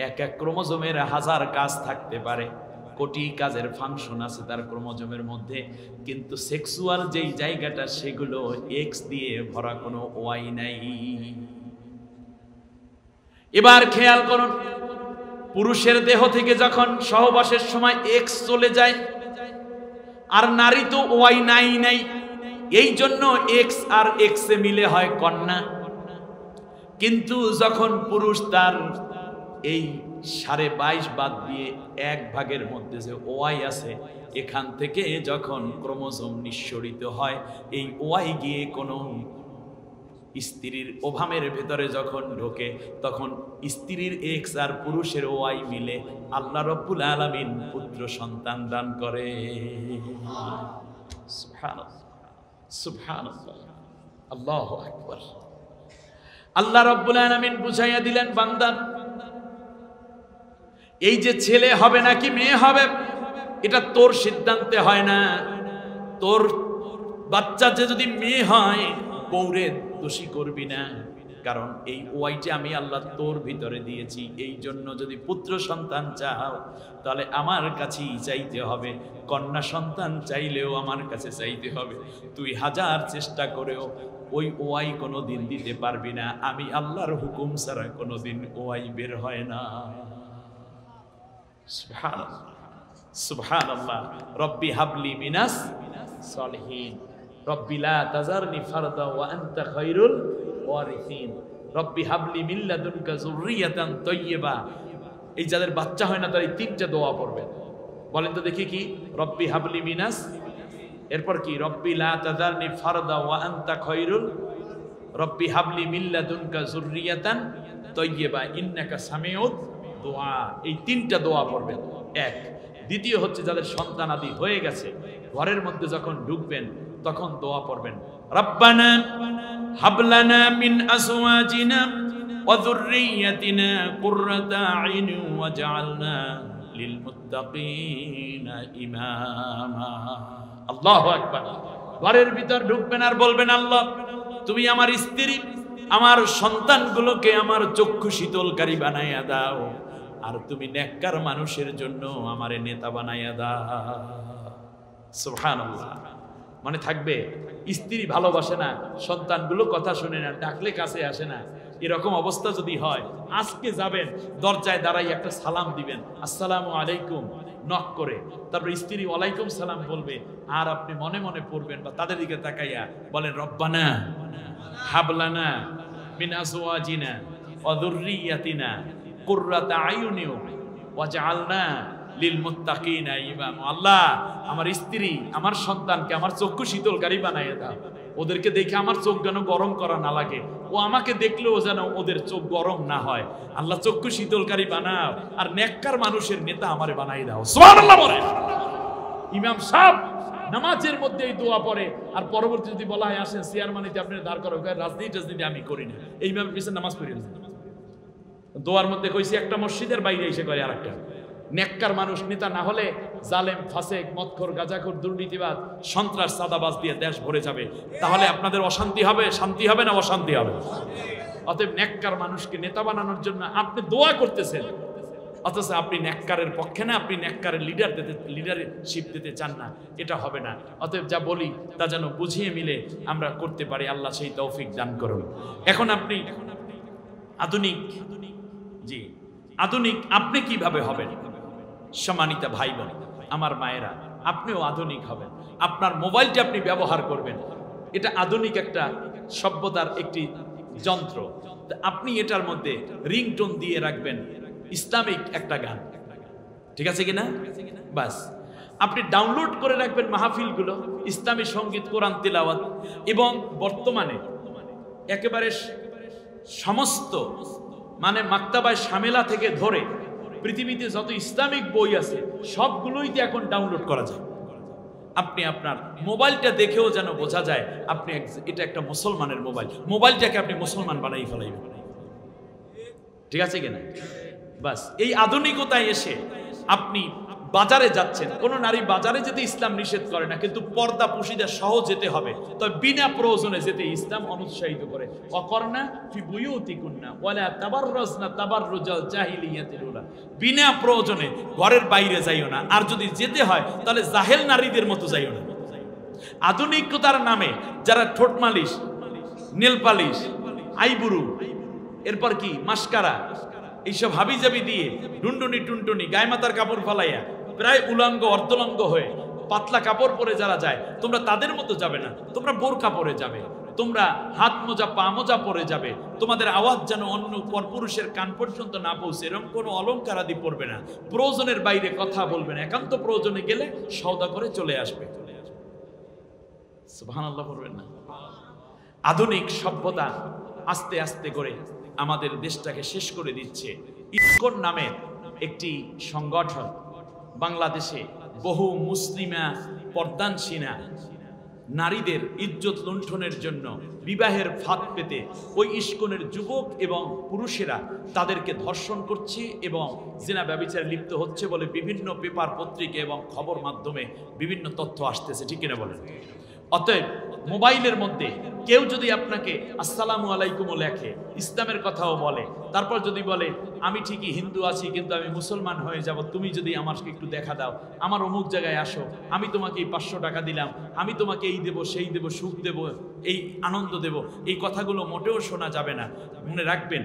এক এক ক্রোমোজোমের 1000 কাজ থাকতে পারে, কোটি কাজের ফাংশন আছে তার ক্রোমোজোমের মধ্যে, কিন্তু সেক্সুয়াল যেই জায়গাটা সেগুলো এক্স দিয়ে ভরা, কোনো ওয়াই নাই। এবার খেয়াল করুন, পুরুষের দেহ থেকে যখন সহবাসের সময় এক্স চলে যায়, আর নারী তো ওয়াই নাই, এই জন্য এক্স আর এক্স এ মিলে হয় কন্যা। কিন্তু যখন পুরুষ তার এই 22.5 বাদ দিয়ে 1 ভাগের মধ্যে যে ওয়াই আছে, এখান থেকে যখন ক্রোমোজোম নিঃসরিত হয়, এই ওয়াই গিয়ে কোনো স্ত্রীর ওভামের ভেতরে যখন ঢোকে, তখন স্ত্রীর এক্স আর পুরুষের ওয়াই মিলে আল্লাহ রাব্বুল আলামিন পুত্র সন্তান দান করে। সুবহানাল্লাহ, সুবহানাল্লাহ, আল্লাহু আকবার। আল্লাহ রাব্বুল আলামিন বুঝাইয়া দিলেন, বান্দা, এই যে ছেলে হবে নাকি মেয়ে হবে, এটা তোর সিদ্ধান্তে হয় না। তোর বাচ্চা যে যদি মেয়ে হয়, বউরে দোষী করবি না, কারণ এই ওয়াইটা আমি আল্লাহ তোর ভিতরে দিয়েছি। এই জন্য যদি পুত্র সন্তান চাও, তাহলে আমার কাছেই চাইতে হবে। কন্যা সন্তান চাইলেও আমার কাছে চাইতে হবে। তুই 1000 চেষ্টা করেও ওই ওয়াই কোনো দিন দিতে পারবি না। আমি আল্লাহর হুকুম ছাড়া কোনোদিন ওয়াই বের হয় না। সুবহানাল্লাহ, সুবহানাল্লাহ। রব্বি হাবলি মিনাস সলিহিন, রব্বি লা তাজারনি ফারদা ওয়া আনতা খায়রুল ওয়ারিসিন, রব্বি হাবলি মিন লাদুনকা যুররিয়াতান তাইয়্যিবা। এই যাদের বাচ্চা হয় না, তারা এই 3টা দোয়া পড়বেন। বলেন তো দেখি কি? রব্বি হাবলি মিনাস, এরপর কি? রব্বি লা তাজারনি ফারদা ওয়া আনতা খায়রুল, রব্বি হাবলি মিন লাদুনকা যুররিয়াতান তাইয়্যিবা ইন্নাকা সামিউদ দোয়া। এই 3টা দোয়া পড়বেন। এক। দ্বিতীয় হচ্ছে, যাদের সন্তান আদি হয়ে গেছে, ঘরের মধ্যে যখন ঢুকবেন তখন দোয়া পড়বেন, রব্বানা হাবলানা মিন আজওয়াজিনা ওয়া যুররিয়াতিনা কুররাতা আইনি ওয়াজআলনা লিল মুত্তাকিনা ইমামা। আল্লাহু আকবার। ঘরের ভিতর ঢুকবেন আর বলবেন, আল্লাহ তুমি আমার স্ত্রী আমার সন্তানগুলোকে আমার চক্ষু শীতলকারী বানাইয়া দাও, আর তুমি নেককার মানুষের জন্য আমারে নেতা বানাইয়া দাও। সুবহানাল্লাহ। মনে থাকবে, স্ত্রী ভালোবাসে না, সন্তানগুলো কথা শুনে না, ডাকলে কাছে আসে না, এরকম অবস্থা যদি হয়, আজকে যাবেন দরজায় দাঁড়াই একটা সালাম দিবেন, আসসালামু আলাইকুম, নক করে, তারপর স্ত্রী ওয়ালাইকুম সালাম বলবে, আর আপনি মনে মনে পড়বেন বা তাদের দিকে তাকাইয়া বলেন, রব্বানা হাবলানা মিন আজওয়াজিনা ওয়া যুররিয়াতিনা কুররাতা আয়ুনিন ওয়াজআলনা লিল মুত্তাকিনা ইমামা। আল্লাহ, আমার স্ত্রী, আমার সন্তানকে আমার চক্ষু শীতলকারী বানাইয়া দাও, ওদেরকে দেখে আমার চোখ যেন গরম করা না লাগে, ও আমাকে দেখলেও যেন ওদের চোখ গরম না হয়। আল্লাহ, চক্ষু শীতলকারী বানাও, আর নেককার মানুষের নেতা আমারে বানাই দাও। সুবহানাল্লাহ বলেন। ইমাম সাহেব নামাজের মধ্যে এই দোয়া পড়ে, আর পরবর্তী যদি বলা হয় আসেন চেয়ারম্যানিতে আপনি দাঁড় করো, রাজনীতি আমি করি না, এই ইমামের পিছনে নামাজ পড়ি না। দোয়ার মধ্যে কইছি একটা মসজিদের বাইরে এসে করে আর একটা। নেককার মানুষ নেতা না হলে জালেম, ফাসেক, মদখোর, গাঁজাখোর, দুর্নীতিবাদ, সন্ত্রাস, চাঁদাবাজ দিয়ে দেশ ভরে যাবে। তাহলে আপনাদের অশান্তি হবে, শান্তি হবে না অশান্তি হবে? অতএব নেককার মানুষকে নেতা বানানোর জন্য আপনি দোয়া করতেছেন, অথচ আপনি নেককারের পক্ষে না, আপনি নেককারের লিডারশিপ দিতে চান না, এটা হবে না। অতএব যা বলি তা যেন বুঝিয়ে মিলে আমরা করতে পারি, আল্লাহ সেই তৌফিক দান করুন। এখন আপনি আধুনিক, জি আধুনিক, আপনি কিভাবে হবেন? সম্মানিত ভাই বোন, আমার মায়েরা, আপনিও আধুনিক হবেন। আপনার মোবাইলটি আপনি ব্যবহার করবেন, এটা আধুনিক একটা সভ্যতার একটি যন্ত্র। আপনি এটার মধ্যে রিংটোন দিয়ে রাখবেন ইসলামিক একটা গান, ঠিক আছে কিনা? বাস আপনি ডাউনলোড করে রাখবেন মাহফিলগুলো, ইসলামী সঙ্গীত, কোরআন তিলাওয়াত, এবং বর্তমানে একেবারে সমস্ত মানে মাক্তাবায় শামেলা থেকে ধরে পৃথিবীতে যত ইসলামিক বই আছে সবগুলোই এখন ডাউনলোড করা যায়। আপনি আপনার মোবাইলটা দেখেও যেন বোঝা যায় আপনি এটা একটা মুসলমানের মোবাইল, মোবাইলটাকে আপনি মুসলমান বানাই ফেলাইবেন, ঠিক আছে কিনা? বাস এই আধুনিকতায় এসে আপনি বাজারে যাচ্ছেন, কোন নারী বাজারে যেতে ইসলাম নিষেধ করে না, কিন্তু পর্দা পুশিদা সহ যেতে হবে, তবে বিনা প্রয়োজনে যেতে ইসলাম অনুৎসাহিত করে। অকরনা ফি বুয়ুতিকুন্না ওয়ালা তাবাররাজনা তাবাররুজাল জাহিলিয়াতিল উলা, বিনা প্রয়োজনে ঘরের বাইরে যাইও না, আর যদি যেতে হয় তাহলে জাহেল নারীদের মতো যাইও না। আধুনিকতার নামে যারা ঠোঁট মালিশ, নেল পালিশ, আইবুরু, এরপর কি মাস্কারা, এইসব হাবিজাবি দিয়ে ডুনডুনি টুনটুনি গায়ে মাথার কাপড় ফালাইয়া প্রায় উলঙ্গ অর্ধলঙ্গ হয়ে পাতলা কাপড় পরে যারা যায়, তোমরা তাদের মতো যাবে না, তোমরা বোরকা পরে যাবে, তোমরা হাত মোজা পা মোজা পরে যাবে, তোমাদের আওয়াজ যেন অন্য পরপুরুষের কান পর্যন্ত না পৌঁছে, এরকম কোনো অলঙ্কার আদি পড়বে না, প্রয়োজনের বাইরে কথা বলবে না, একান্ত প্রয়োজনে গেলে সওদা করে চলে আসবে। সুবহানাল্লাহ পড়বেন না? আধুনিক সভ্যতা আস্তে আস্তে করে আমাদের দেশটাকে শেষ করে দিচ্ছে। ইসকন নামের একটি সংগঠন বাংলাদেশে বহু মুসলিমা পর্দানসীনা নারীদের ইজ্জত লুণ্ঠনের জন্য বিবাহের ফাঁদ পেতে ওই ইসকনের যুবক এবং পুরুষেরা তাদেরকে ধর্ষণ করছে এবং জিনা ব্যভিচারে লিপ্ত হচ্ছে বলে বিভিন্ন পেপার পত্রিকা এবং খবর মাধ্যমে বিভিন্ন তথ্য আসতেছে, ঠিক কিনা বলেন? অতএব মোবাইলের মধ্যে কেউ যদি আপনাকে আসসালামু আলাইকুমও লেখে, ইসলামের কথাও বলে, তারপর যদি বলে আমি ঠিকই হিন্দু আছি কিন্তু আমি মুসলমান হয়ে যাব, তুমি যদি আমাকে একটু দেখা দাও, আমার অমুক জায়গায় আসো, আমি তোমাকে 500 টাকা দিলাম, আমি তোমাকে এই দেব সেই দেব, সুখ দেব, এই আনন্দ দেব, এই কথাগুলো মোটেও শোনা যাবে না। মনে রাখবেন,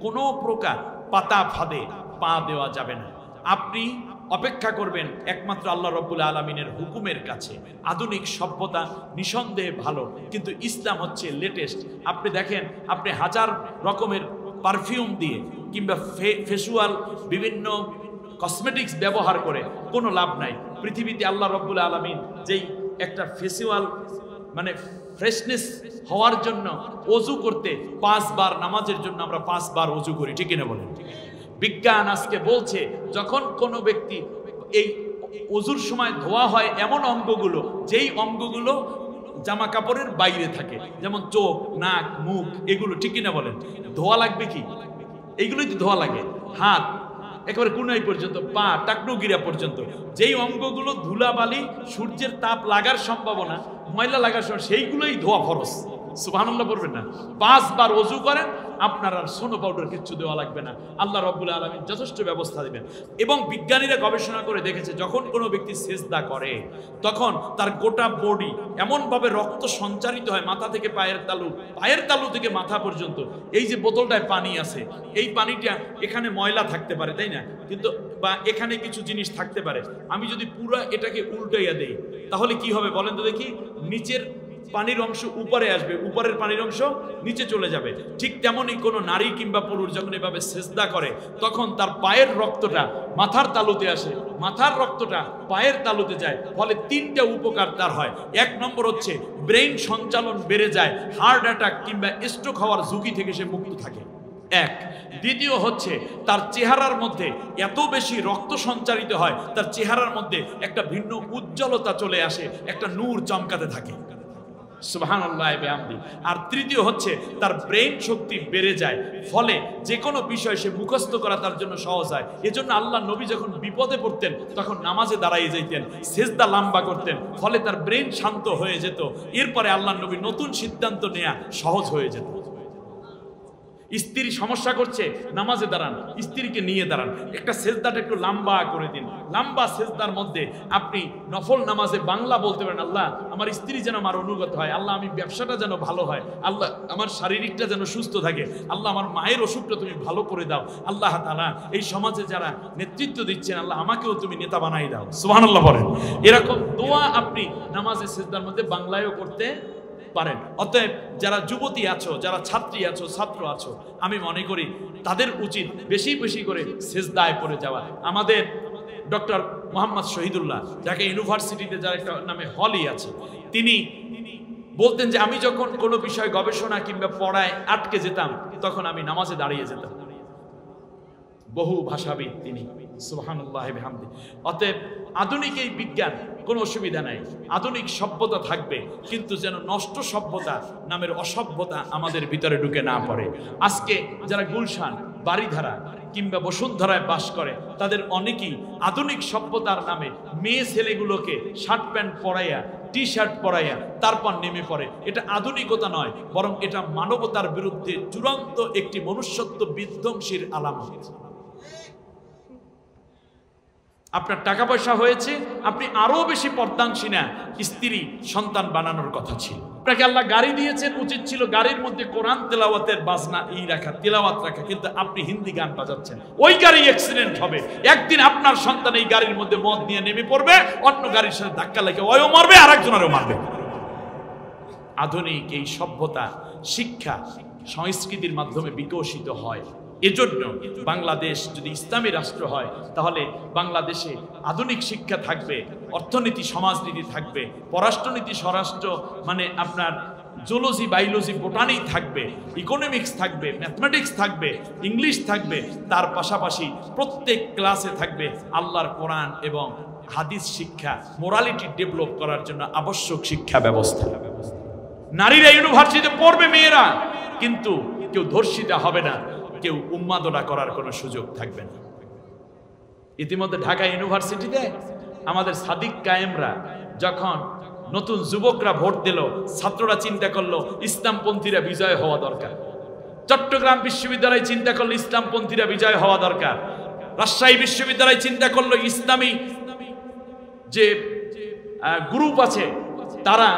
কোনো প্রকার পাতা ফাঁদে পা দেওয়া যাবে না। আপনি অপেক্ষা করবেন একমাত্র আল্লাহ রাব্বুল আলামিনের হুকুমের কাছে। আধুনিক সভ্যতা নিঃসন্দেহে ভালো, কিন্তু ইসলাম হচ্ছে লেটেস্ট। আপনি দেখেন, আপনি হাজার রকমের পারফিউম দিয়ে কিংবা ফেসুয়াল বিভিন্ন কসমেটিক্স ব্যবহার করে কোনো লাভ নাই। পৃথিবীতে আল্লাহ রাব্বুল আলামিন যেই একটা ফেসুয়াল মানে ফ্রেশনেস হওয়ার জন্য ওযু করতে 5 বার, নামাজের জন্য আমরা 5 বার ওযু করি, ঠিক কিনা বলেন? বিজ্ঞান আজকে বলছে যখন কোনো ব্যক্তি এই ওযুর সময় ধোয়া হয় এমন অঙ্গগুলো, যেই অঙ্গগুলো জামা কাপড়ের বাইরে থাকে, যেমন চোখ, নাক, মুখ, এগুলো, ঠিক কিনা বলেন? ধোয়া লাগবে কি? এইগুলোই তো ধোয়া লাগে। হাত একেবারে কুনাই পর্যন্ত, পা টাকনুগিরা পর্যন্ত, যেই অঙ্গগুলো ধুলাবালি সূর্যের তাপ লাগার সম্ভাবনা, ময়লা লাগার সময়, সেইগুলোই ধোয়া ফরজ। সুবহানাল্লাহ পড়বেন না। 5 বার ওযু করেন, আপনার আর সোনো পাউডার কিচ্ছু দেওয়া লাগবে না। আল্লাহ রাব্বুল আলামিন যথেষ্ট ব্যবস্থা দিবেন। এবং বিজ্ঞানীরা গবেষণা করে দেখেছে, যখন কোনো ব্যক্তি সিজদা করে তখন তার গোটা বডি এমনভাবে রক্ত সঞ্চারিত হয়, মাথা থেকে পায়ের তালু থেকে মাথা পর্যন্ত। এই যে বোতলটায় পানি আছে, এই পানিটা এখানে ময়লা থাকতে পারে, তাই না? কিন্তু বা এখানে কিছু জিনিস থাকতে পারে। আমি যদি পুরো এটাকে উল্টাইয়া দেই তাহলে কি হবে বলেন তো দেখি? নিচের পানির অংশ উপরে আসবে, উপরের পানির অংশ নিচে চলে যাবে। ঠিক তেমনই কোনো নারী কিংবা পুরুষ যখন এভাবে সিজদা করে তখন তার পায়ের রক্তটা মাথার তালুতে আসে, মাথার রক্তটা পায়ের তালুতে যায়, ফলে 3টা উপকার তার হয়। 1 নম্বর হচ্ছে ব্রেইন সঞ্চালন বেড়ে যায়, হার্ট অ্যাটাক কিংবা স্ট্রোক হওয়ার ঝুঁকি থেকে সে মুক্ত থাকে। দ্বিতীয় হচ্ছে তার চেহারার মধ্যে এত বেশি রক্ত সঞ্চারিত হয়, তার চেহারার মধ্যে একটা ভিন্ন উজ্জ্বলতা চলে আসে, একটা নূর চমকাতে থাকে। সুবহানাল্লাহ বিহামদি। আর তৃতীয় হচ্ছে তার ব্রেইন শক্তি বেড়ে যায়, ফলে যে কোনো বিষয় সে মুখস্থ করা তার জন্য সহজ হয়। এজন্য আল্লাহ নবী যখন বিপদে পড়তেন তখন নামাজে দাঁড়িয়ে যাইতেন, সিজদা লম্বা করতেন, ফলে তার ব্রেইন শান্ত হয়ে যেত। এরপরে আল্লাহ নবী নতুন সিদ্ধান্ত নেওয়া সহজ হয়ে যেত। স্ত্রী সমস্যা করছে, নামাজে দাঁড়ান, স্ত্রীকে নিয়ে দাঁড়ান, একটা সেজদাটা একটু লম্বা করে দিন। লম্বা সেজদার মধ্যে আপনি নফল নামাজে বাংলা বলতে পারেন, আল্লাহ আমার স্ত্রী যেন আমার অনুগত হয়, আল্লাহ আমি ব্যবসাটা যেন ভালো হয়, আল্লাহ আমার শারীরিকটা যেন সুস্থ থাকে, আল্লাহ আমার মায়ের অসুখটা তুমি ভালো করে দাও, আল্লাহ তাআলা এই সমাজে যারা নেতৃত্ব দিচ্ছেন আল্লাহ আমাকেও তুমি নেতা বানাই দাও। সুবহানাল্লাহ বলেন। এরকম দোয়া আপনি নামাজে সেজদার মধ্যে বাংলায়ও করতে পারেন। অতএব যারা যুবতী আছো, যারা ছাত্রী আছো, ছাত্র আছো, আমি মনে করি তাদের উচিত বেশি বেশি করে সিজদায় পড়ে যাওয়া। আমাদের ডক্টর মোহাম্মদ শহীদুল্লাহ, যাকে ইউনিভার্সিটিতে যার একটা নামে হলই আছে, তিনি বলতেন যে আমি যখন কোনো বিষয় গবেষণা কিংবা পড়ায় আটকে যেতাম তখন আমি নামাজে দাঁড়িয়ে যেতাম। বহু ভাষাবিদ তিনি, সুবহানাল্লাহ বিহামদি। অতএব আধুনিক এই বিজ্ঞান কোনো অসুবিধা নাই, আধুনিক সভ্যতা থাকবে, কিন্তু যেন নষ্ট সভ্যতা নামের অসভ্যতা আমাদের ভিতরে ঢুকে না পড়ে। আজকে যারা গুলশান, বাড়িধারা কিংবা বসুন্ধরায় বাস করে তাদের অনেকেই আধুনিক সভ্যতার নামে মেয়ে ছেলেগুলোকে শার্ট প্যান্ট পরাইয়া, টি শার্ট পরাইয়া তারপর নেমে পড়ে। এটা আধুনিকতা নয়, বরং এটা মানবতার বিরুদ্ধে চূড়ান্ত একটি মনুষ্যত্ব বিধ্বংসীর আলামত। আপনার টাকা পয়সা হয়েছে, আপনি আরো বেশি পর্দানসীনা স্ত্রী সন্তান বানানোর কথা ছিল। আপনাকে আল্লাহ গাড়ি দিয়েছেন, উচিত ছিল গাড়ির মধ্যে কোরআন তেলাওয়াতের বাজনা রাখা, তেলাওয়াত রাখা, কিন্তু আপনি হিন্দি গান বাজাচ্ছেন। ওই গাড়ি অ্যাক্সিডেন্ট হবে, একদিন আপনার সন্তান এই গাড়ির মধ্যে মদ নিয়ে নেমে পড়বে, অন্য গাড়ির সাথে ধাক্কা লেগে ওয়ও মারবে, আরেকজনেরও মারবে। আধুনিক এই সভ্যতা শিক্ষা সংস্কৃতির মাধ্যমে বিকশিত হয়। এজন্য বাংলাদেশ যদি ইসলামী রাষ্ট্র হয় তাহলে বাংলাদেশে আধুনিক শিক্ষা থাকবে, অর্থনীতি সমাজনীতি থাকবে, পররাষ্ট্রনীতি স্বরাষ্ট্র মানে আপনার জুলজি, বায়োলজি, বোটানি থাকবে, ইকোনমিক্স থাকবে, ম্যাথমেটিক্স থাকবে, ইংলিশ থাকবে, তার পাশাপাশি প্রত্যেক ক্লাসে থাকবে আল্লাহর কোরআন এবং হাদিস শিক্ষা, মোরালিটি ডেভেলপ করার জন্য আবশ্যক শিক্ষা ব্যবস্থা। নারীরা ইউনিভার্সিটিতে পড়বে, মেয়েরা, কিন্তু কেউ ধর্ষিতা হবে না, কেউ উন্মাদনা করার কোনো সুযোগ থাকবে না। ইতিমধ্যে ঢাকা ইউনিভার্সিটিতে আমাদের সাদিক কায়েমরা যখন নতুন যুবকরা ভোট দিল, ছাত্ররা চিন্তা করলো ইসলামপন্থীরা বিজয় হওয়া দরকার। চট্টগ্রাম বিশ্ববিদ্যালয় চিন্তা করলো ইসলামপন্থীরা বিজয় হওয়া দরকার। রাজশাহী বিশ্ববিদ্যালয় চিন্তা করলো ইসলামী যে গ্রুপ আছে তারা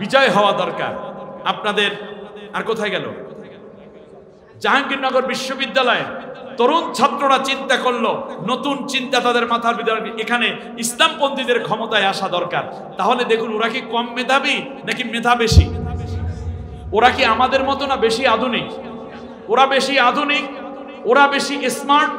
বিজয় হওয়া দরকার। আপনাদের আর কোথায় গেল? জাহাঙ্গীরনগর বিশ্ববিদ্যালয়ে তরুণ ছাত্ররা চিন্তা করলো, নতুন চিন্তা তাদের মাথার ভিতরে, এখানে ইসলামপন্থীদের ক্ষমতায় আসা দরকার। তাহলে দেখুন ওরা কি কম মেধাবী নাকি মেধা বেশি? ওরা কি আমাদের মতো না বেশি আধুনিক? ওরা বেশি আধুনিক, ওরা বেশি স্মার্ট,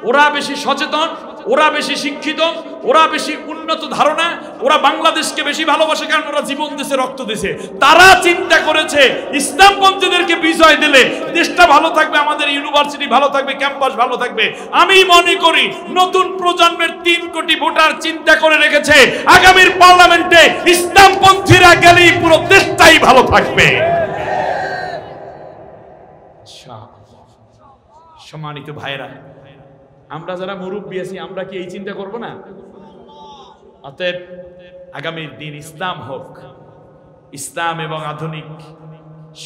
ওরা বেশি সচেতন, ওরা বেশি শিক্ষিত, ওরা বেশি উন্নত ধারণা, ওরা বাংলাদেশকে বেশি ভালোবাসে, কারণ ওরা জীবন দিয়েছে, রক্ত দিয়েছে। তারা চিন্তা করেছে ইসলামপন্থীদেরকে বিজয় দিলে দেশটা ভালো থাকবে, আমাদের ইউনিভার্সিটি ভালো থাকবে, ক্যাম্পাস ভালো থাকবে। আমি মনে করি নতুন প্রজন্মের 3 কোটি ভোটার চিন্তা করে রেখেছে আগামীর পার্লামেন্টে ইসলামপন্থীরা গেলেই পুরো দেশটাই ভালো থাকবে। সম্মানিত ভাইরা, আমরা যারা মুরব্বী আছি আমরা কি এই চিন্তা করব না? অতএব আগামীর দিন ইসলাম হোক, ইসলাম এবং আধুনিক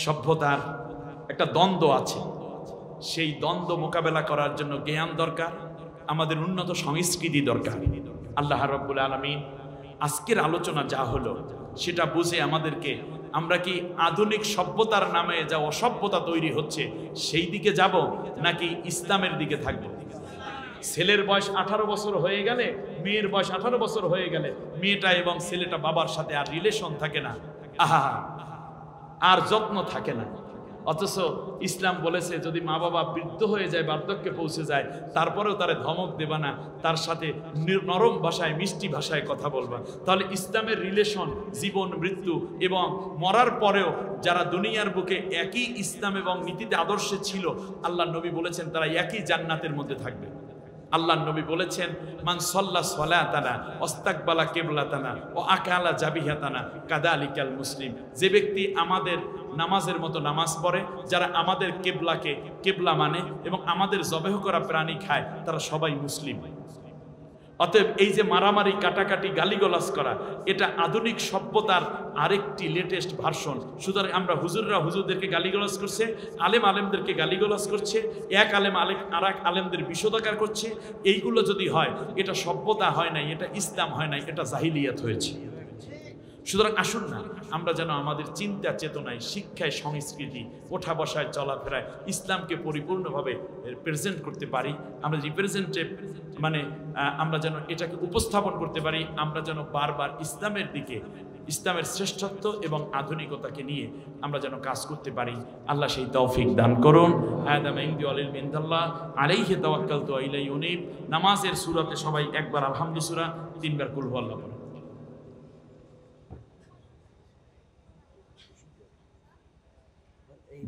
সভ্যতার একটা দ্বন্দ্ব আছে, সেই দ্বন্দ্ব মোকাবেলা করার জন্য জ্ঞান দরকার, আমাদের উন্নত সংস্কৃতি দরকার। আল্লাহ রাব্বুল আলামিন আজকের আলোচনা যা হলো সেটা বুঝে আমাদেরকে, আমরা কি আধুনিক সভ্যতার নামে যা অসভ্যতা তৈরি হচ্ছে সেই দিকে যাব নাকি ইসলামের দিকে থাকব? ছেলের বয়স 18 বছর হয়ে গেলে, মেয়ের বয়স 18 বছর হয়ে গেলে মেয়েটা এবং ছেলেটা বাবার সাথে আর রিলেশন থাকে না, আহা আর যত্ন থাকে না। অথচ ইসলাম বলেছে যদি মা বাবা বৃদ্ধ হয়ে যায়, বার্ধক্যে পৌঁছে যায়, তারপরেও তারে ধমক দেবা না, তার সাথে নরম ভাষায় মিষ্টি ভাষায় কথা বলবা। তাহলে ইসলামের রিলেশন জীবন মৃত্যু এবং মরার পরেও যারা দুনিয়ার বুকে একই ইসলাম এবং নীতিতে আদর্শে ছিল, আল্লাহ নবী বলেছেন তারা একই জান্নাতের মধ্যে থাকবে। আল্লাহ নবী বলেছেন মান সাল্লা সালাতানা ওয়াস্তাকবালা কিবলাতানা ও আকালা জাবিহাতানা কাদালিকাল মুসলিম, যে ব্যক্তি আমাদের নামাজের মতো নামাজ পড়ে, যারা আমাদের কিবলাকে কিবলা মানে এবং আমাদের জবেহ করা প্রাণী খায়, তারা সবাই মুসলিম। অতএব এই যে মারামারি কাটাকাটি গালিগালাজ করা, এটা আধুনিক সভ্যতার আরেকটি লেটেস্ট ভার্সন। সুতরাং আমরা হুজুররা হুজুরদেরকে গালিগালাজ করছে, আলেম আলেমদেরকে গালিগালাজ করছে, এক আলেম আর এক আলেমদের বিষোদাকার করছে। এইগুলো যদি হয় এটা সভ্যতা হয় নাই, এটা ইসলাম হয় নাই, এটা জাহিলিয়াত হয়েছে। সুতরাং আসুন না আমরা যেন আমাদের চিন্তা চেতনায়, শিক্ষায়, সংস্কৃতি, ওঠা বসায়, চলাফেরায় ইসলামকে পরিপূর্ণভাবে প্রেজেন্ট করতে পারি। আমরা রিপ্রেজেন্টেটিভ মানে আমরা যেন এটাকে উপস্থাপন করতে পারি। আমরা যেন বারবার ইসলামের দিকে, ইসলামের শ্রেষ্ঠত্ব এবং আধুনিকতাকে নিয়ে আমরা যেন কাজ করতে পারি। আল্লাহ সেই তৌফিক দান করুন। আলাইহি তাওয়াক্কালতু ওয়া ইলাইহি উনীব। নামাজের সূরাতে সবাই একবার আলহামদু সূরা, 3 বার কুল হুয়াল্লাহু পড়ুন।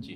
জি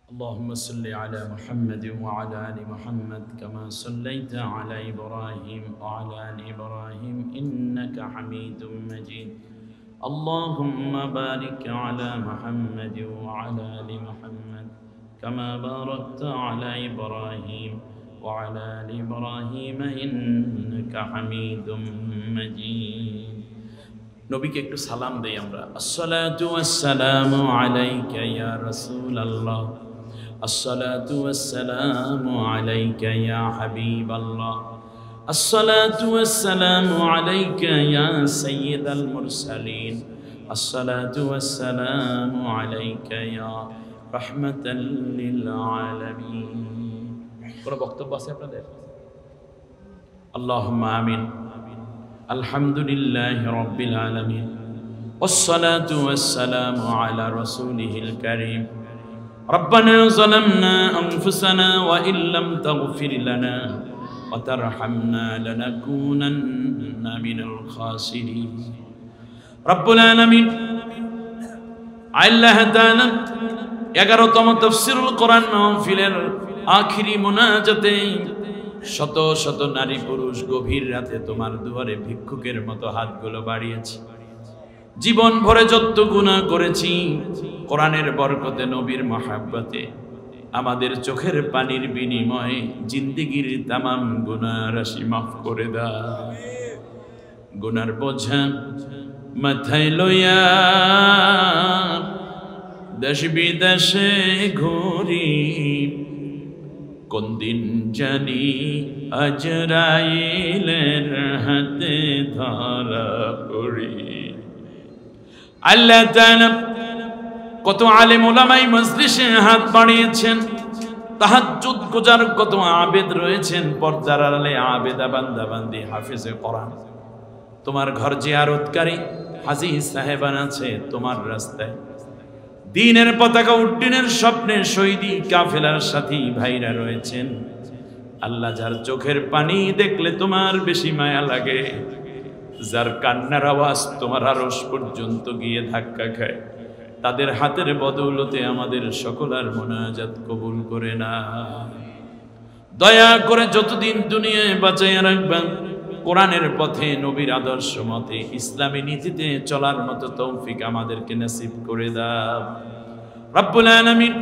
اللهم صل على محمد وعلى آل محمد كما صليت على إبراهيم وعلى آل إبراهيم إنك حميد مجيد اللهم بارك على محمد وعلى آل محمد كما باركت على إبراهيم وعلى آل إبراهيم إنك حميد مجيد নবীকে একটু সালাম দেই আমরা। আসসালাতু ওয়াসসালামু আলাইকা ইয়া রাসূলুল্লাহ, আসসালাতু ওয়াসসালামু আলাইকা ইয়া হাবিবাল্লাহ, আসসালাতু ওয়াসসালামু আলাইকা ইয়া সাইয়্যিদাল মুরসালিন, আসসালাতু ওয়াসসালামু আলাইকা ইয়া রাহমাতাল লিল আলামিন। কোন বক্তব্য আছে আপনাদের? আল্লাহুম্মা আমিন। আলহামদুলিল্লাহি রাব্বিল আলামিন ওয়াসসালাতু ওয়াসসালামু আলা রাসূলিহিল কারীম। রব্বানা যালামনা আনফুসানা ওয়া ইল্লাম তাগফির লানা ওয়া তারহামনা লানাকুনান্না মিনাল খাসিরিন। রব্বুল আলামিন আল্লাহ তাআলা 11তম তাফসীরুল কোরআন মাহফিলের আখিরি মুনাজাতে শত শত নারী পুরুষ গভীর রাতে তোমার দুয়ারে ভিক্ষুকের মতো হাতগুলো বাড়িয়েছি। জীবন ভরে যত গুনাহ করেছি, কোরআনের বরকতে, নবীর মহাব্বতে আমাদের চোখের পানির বিনিময়ে জিন্দেগির তামাম গুনাহ রাশি মাফ করে দাও। গুনার বোঝা মাথায় লইয়া দেশ বিদেশে ঘুরি, কোন দিন জানি আজরাইলের হাতে ধরা পড়ি। আল্লাহ তাআলা কত আলেম ওলামাই মজলিসে হাত বাড়িয়েছেন, তাহাজ্জুদ গুজার কত আবেদ রয়েছেন, পর্দার আড়ালে আবেদা বান্দা বান্দি হাফেজে কোরআন। তোমার ঘর জিয়ারতকারী হাজী সাহেবান আছে তোমার রাস্তায়, দ্বীনের পতাকা উড্ডীনের স্বপ্নে শহীদি কাফেলার সাথী ভাইরা রয়েছেন। আল্লাহ, যার চোখের পানি দেখলে তোমার বেশি মায়া লাগে, যার কান্নার আওয়াজ তোমার আরশ পর্যন্ত গিয়ে ধাক্কা খায়, তাদের হাতের বদৌলতে আমাদের সকলের মুনাজাত কবুল করে না। দয়া করে যতদিন দুনিয়ায় বাঁচাইয়া রাখবেন, কোরআনের পথে নবীর আদর্শ মতে ইসলামী নীতিতে চলার মতো তৌফিক আমাদেরকে নসিব করে দাও রব্বুল আলামিন।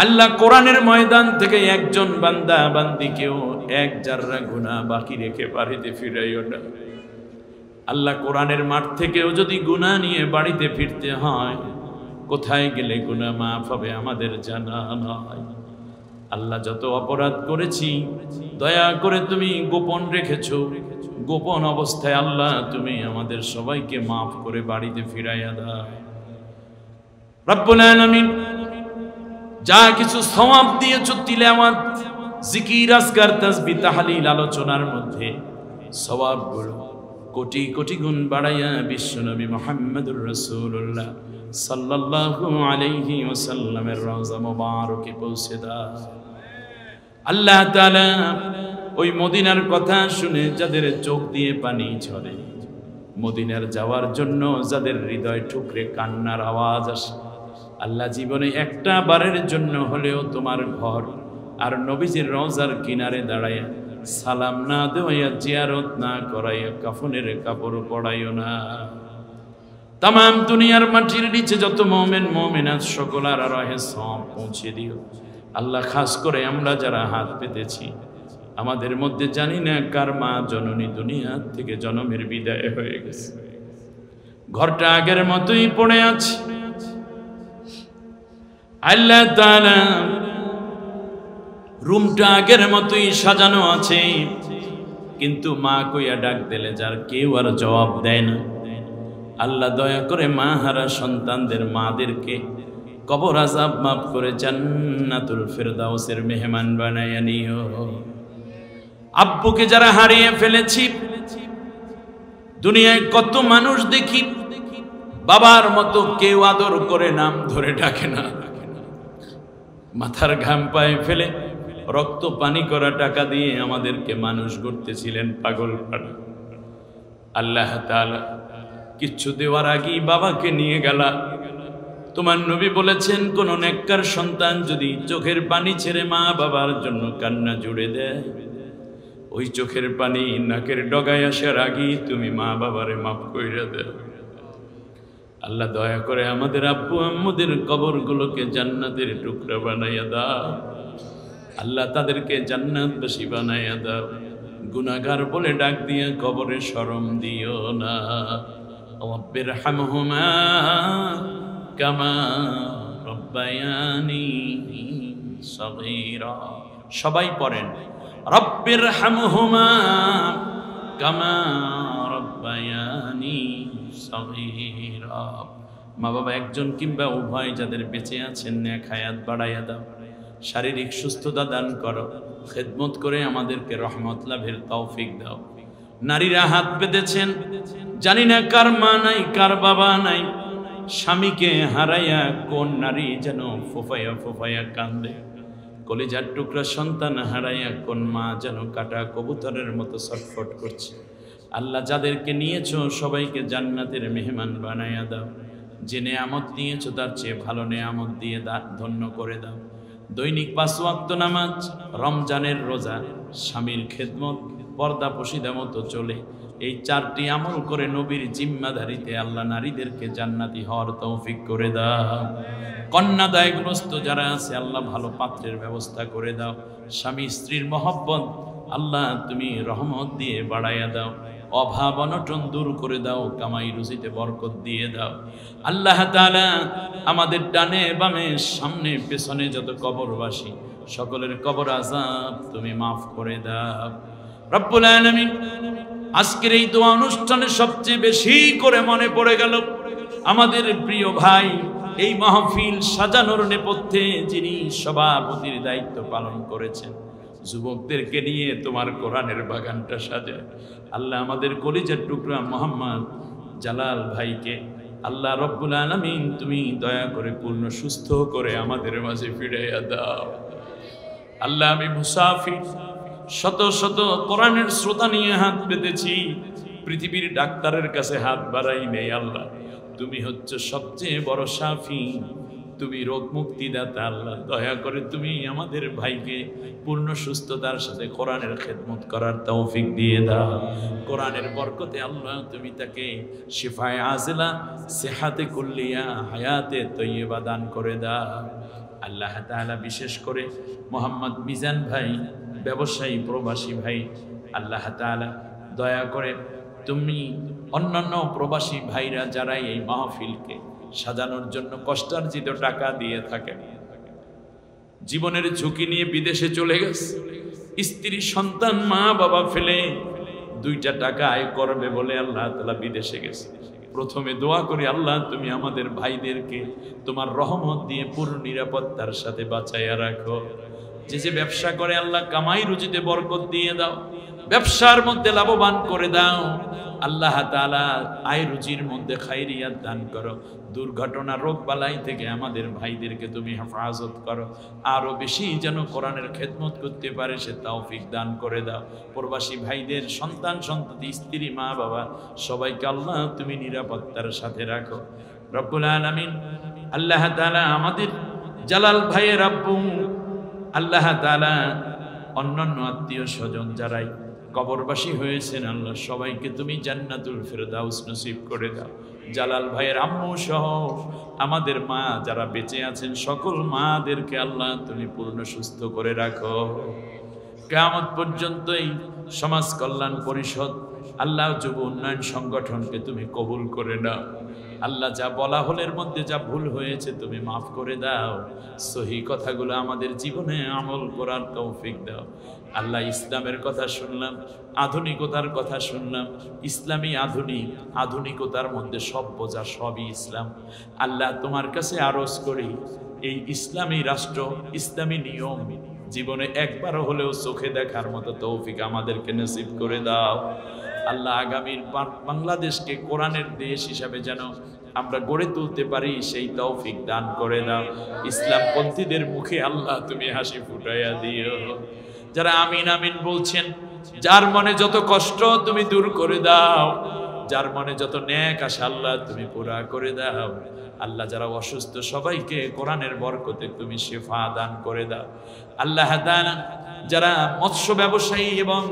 আল্লাহ কোরআনের ময়দান থেকে একজন বান্দা বান্দিকেও এক জাররা গুনাহ বাকি রেখে বাড়িতে ফিরাইও না। আল্লাহ কোরআনের মাঠ থেকেও যদি গুনাহ নিয়ে বাড়িতে ফিরতে হয়, কোথায় গেলে গুনাহ মাফ হবে আমাদের জানা নয়। আল্লাহ যত অপরাধ করেছি দয়া করে তুমি গোপন রেখেছো, গোপন অবস্থায় আল্লাহ তুমি আমাদের সবাইকে মাফ করে বাড়িতে ফিরাইয়া দাও রব্বুল আলামিন। যা কিছু সওয়াব দিয়েছো তিলাওয়াত, জিকির, আজকার, তাসবিহ, তাহলিল আলোচনার মধ্যে সওয়াবগুলো কোটি কোটি গুণ বাড়াইয়া বিশ্বনবী মুহাম্মদুর রাসূলুল্লাহ সাল্লাল্লাহু আলাইহি ওয়াসাল্লামের রওজা মুবারকে পৌঁছে দাও। আল্লাহ তাআলা ওই মদিনার কথা শুনে যাদের চোখ দিয়ে পানি ঝরে, মদিনার যাওয়ার জন্য যাদের হৃদয় ঠুকরে কান্নার আওয়াজ আসে, আল্লাহ জীবনে একটা বারের জন্য হলেও তোমার ঘর আর নবীজির রওজার কিনারে দাঁড়াইয়া সালাম না দেওয়াইয়া জিয়ারত না করাইয়া কাফনের কাপড় পড়াইও না। তামাম দুনিয়ার মাটির নিচে যত মুমিন মুমিনাত সকলার রহে সওয়াব পৌঁছে দিও আল্লাহ। খাস করে আমরা যারা হাত পেতেছি, আমাদের মধ্যে জানি না কার মা জননী দুনিয়া থেকে জন্মের বিদায় হয়ে গেছে, ঘরটা আগের মতোই পড়ে আছে। আল্লাহ তাআলা রুমটা আগের মতোই সাজানো আছে, কিন্তু মা কইয়া ডাক দিলে যার কেউ আর জবাব দেয় না। আল্লাহ দয়া করে মা হারা সন্তানদের মাদেরকে কবর আযাব মাফ করে জান্নাতুল ফেরদাউসের মেহমান বানাইয়া নিও। আব্বুকে যারা হারিয়ে ফেলেছি, দুনিয়ায় কত মানুষ দেখি বাবার মতো কেউ আদর করে নাম ধরে ডাকে না, মাথার ঘাম পায়ে ফেলে রক্ত পানি করা টাকা দিয়ে আমাদেরকে মানুষ করতেছিলেন পাগল পাড়া। আল্লাহ তাআলা কিচ্ছু দেওয়ার আগেই বাবাকে নিয়ে গেলা। তোমার নবী বলেছেন, কোন নেককার সন্তান যদি চোখের পানি ছেড়ে মা বাবার জন্য কান্না জুড়ে দেয়, ওই চোখের পানি নাকের ডগায় আসার আগেই তুমি মা বাবারে মাফ কইরা দাও। আল্লাহ দয়া করে আমাদের আব্বু আম্মুদের কবরগুলোকে জান্নাতের টুকরা বানাইয়া দাও। আল্লাহ তাদেরকে জান্নাতবাসী বানাইয়া দাও। গুনাহগার বলে ডাক দিয়ে কবরে শরম দিও না। রব্বির হামহুমা কামা রব্বায়ানি সগীরা। সবাই পড়েন, রব্বির হামহুমা কামা রব্বায়ানি সগীরা। মা বাবা একজন কিংবা উভয় যাদের বেঁচে আছেন, নেক হায়াত বাড়াইয়া দাও, শারীরিক সুস্থতা দান করো, খেদমত করে আমাদেরকে রহমত লাভের তৌফিক দাও। নারীরা হাত পেতেছেন, জানি না কার মা নাই কার বাবা নাই, স্বামীকে হারাইয়া কোন নারী যেন ফোফাইয়া ফোফাইয়া কান্দে, কলিজার টুকরা সন্তান হারাইয়া কোন মা যেন কাটা কবুতরের মতো ছটফট করছে। আল্লাহ যাদেরকে নিয়েছো সবাইকে জান্নাতের মেহমান বানাইয়া দাও। যে নেয়ামত নিয়েছো তার চেয়ে ভালো নেয়ামত দিয়ে ধন্য করে দাও। দৈনিক 5 ওয়াক্ত নামাজ, রমজানের রোজা, স্বামীর খেদমত, পর্দা পশিদা মতো চলে, এই 4টি আমল করে নবীর জিম্মাদারিতে আল্লাহ নারীদেরকে জান্নাতি হওয়ার তৌফিক করে দাও। কন্যা দায়গ্রস্ত যারা আছে আল্লাহ ভালো পাত্রের ব্যবস্থা করে দাও। স্বামী স্ত্রীর মহব্বত আল্লাহ তুমি রহমত দিয়ে বাড়াইয়া দাও। অভাব অনটন দূর করে দাও, কামাই রুজিতে বরকত দিয়ে দাও। আল্লাহ তাআলা আমাদের ডানে বামে সামনে পেছনে যত কবরবাসী সকলের কবর আযাব তুমি মাফ করে দাও রব্বুল আলামিন। আজকের এই দোয়া অনুষ্ঠানে সবচেয়ে বেশি করে মনে পড়ে গেল আমাদের প্রিয় ভাই, এই মাহফিল সাজানোর নেপথ্যে যিনি সভাপতির দায়িত্ব পালন করেছেন, যুবকদেরকে নিয়ে তোমার কোরআনের বাগানটা সাজায়। আল্লাহ আমাদের কলিজার টুকরা মোহাম্মদ জালাল ভাইকে আল্লাহ রব্বুল আলামিন তুমি দয়া করে পূর্ণ সুস্থ করে আমাদের মাঝে ফিরাইয়া দাও। আল্লাহ আমি মুসাফির, শত শত কোরআনের শ্রোতা নিয়ে হাত পেতেছি, পৃথিবীর ডাক্তারের কাছে হাত বাড়াই নেই। আল্লাহ তুমি হচ্ছে সবচেয়ে বড় শাফি, তুমি রোগ মুক্তিদাতা। আল্লাহ দয়া করে তুমি আমাদের ভাইকে পূর্ণ সুস্থতার সাথে কোরআনের খেদমত করার তৌফিক দিয়ে দাও। কোরআনের বরকতে আল্লাহ তুমি তাকে শিফায়ে আজিলা, সেহাতে কুল্লিয়া, হায়াতে তৈয়বা দান করে দাও। আল্লাহ তাআলা বিশেষ করে মোহাম্মদ মিজান ভাই, ব্যবসায়ী প্রবাসী ভাই, আল্লাহ তাআলা দয়া করে তুমি অন্যান্য প্রবাসী ভাইরা যারা এই মাহফিলকে সাজানোর জন্য কষ্টার্জিত টাকা দিয়ে থাকেন, জীবনের ঝুঁকি নিয়ে বিদেশে চলে গেছে, স্ত্রী সন্তান মা বাবা ফেলে 2টা টাকা আয় করবে বলে আল্লাহ তাআলা বিদেশে গেছে। প্রথমে দোয়া করি আল্লাহ তুমি আমাদের ভাইদেরকে তোমার রহমত দিয়ে পূর্ণ নিরাপত্তার সাথে বাঁচাইয়া রাখো। যে ব্যবসা করে আল্লাহ কামাই রুজিতে বরকত দিয়ে দাও, ব্যবসার মধ্যে লাভবান করে দাও। আল্লাহ তাআলা আয় রুজির মধ্যে খায়রিয়াত দান করো। দুর্ঘটনা রোগ বালাই থেকে আমাদের ভাইদেরকে তুমি হেফাজত করো। আরো বেশি যেন কোরআনের খেদমত করতে পারে সে তৌফিক দান করে দাও। প্রবাসী ভাইদের সন্তান সন্ততি, স্ত্রী মা বাবা সবাইকে আল্লাহ তুমি নিরাপত্তার সাথে রাখো রব্বুল আলামিন। আল্লাহ তাআলা আমাদের জালাল ভাইয়ের আব্বু, আল্লাহ তাআলা অন্যান্য আত্মীয় স্বজন যারাই কবরবাসী হয়েছেন আল্লাহ সবাইকে তুমি জান্নাতুল ফেরদাউস নসিব করে দাও। জালাল ভাইয়ের আম্মু সহ আমাদের মা যারা বেঁচে আছেন সকল মাদেরকে আল্লাহ তুমি পূর্ণ সুস্থ করে রাখো। কিয়ামত পর্যন্ত এই সমাজ কল্যাণ পরিষদ আল্লাহ যুব উন্নয়ন সংগঠনকে তুমি কবুল করে নাও। আল্লাহ যা বলা হলের মধ্যে যা ভুল হয়েছে তুমি মাফ করে দাও। সহি কথাগুলো আমাদের জীবনে আমল করার তৌফিক দাও। আল্লাহ ইসলামের কথা শুনলাম, আধুনিকতার কথা শুনলাম, ইসলামী আধুনিকতার মধ্যে সব বোঝা সবই ইসলাম। আল্লাহ তোমার কাছে আরজ করি এই ইসলামী রাষ্ট্র, ইসলামী নিয়ম জীবনে একবারও হলেও চোখে দেখার মতো তৌফিক আমাদেরকে নসিব করে দাও। আল্লাহ আগামীর বাংলাদেশকে কোরআনের দেশ হিসাবে যেন আমরা গড়ে তুলতে পারি সেই তৌফিক দান করে দাও। ইসলামপন্থীদের মুখে আল্লাহ তুমি হাসি ফুটাইয়া দিও। যারা আমিন আমিন বলছেন, যার মনে যত কষ্ট তুমি দূর করে দাও, যার মনে যত নেক আশা আল্লাহ তুমি পুরা করে দাও। আল্লাহ যারা অসুস্থ সবাইকে কোরআনের বরকতে তুমি শিফা দান করে দাও। আল্লাহ তাআলা যারা মৎস্য ব্যবসায়ী এবং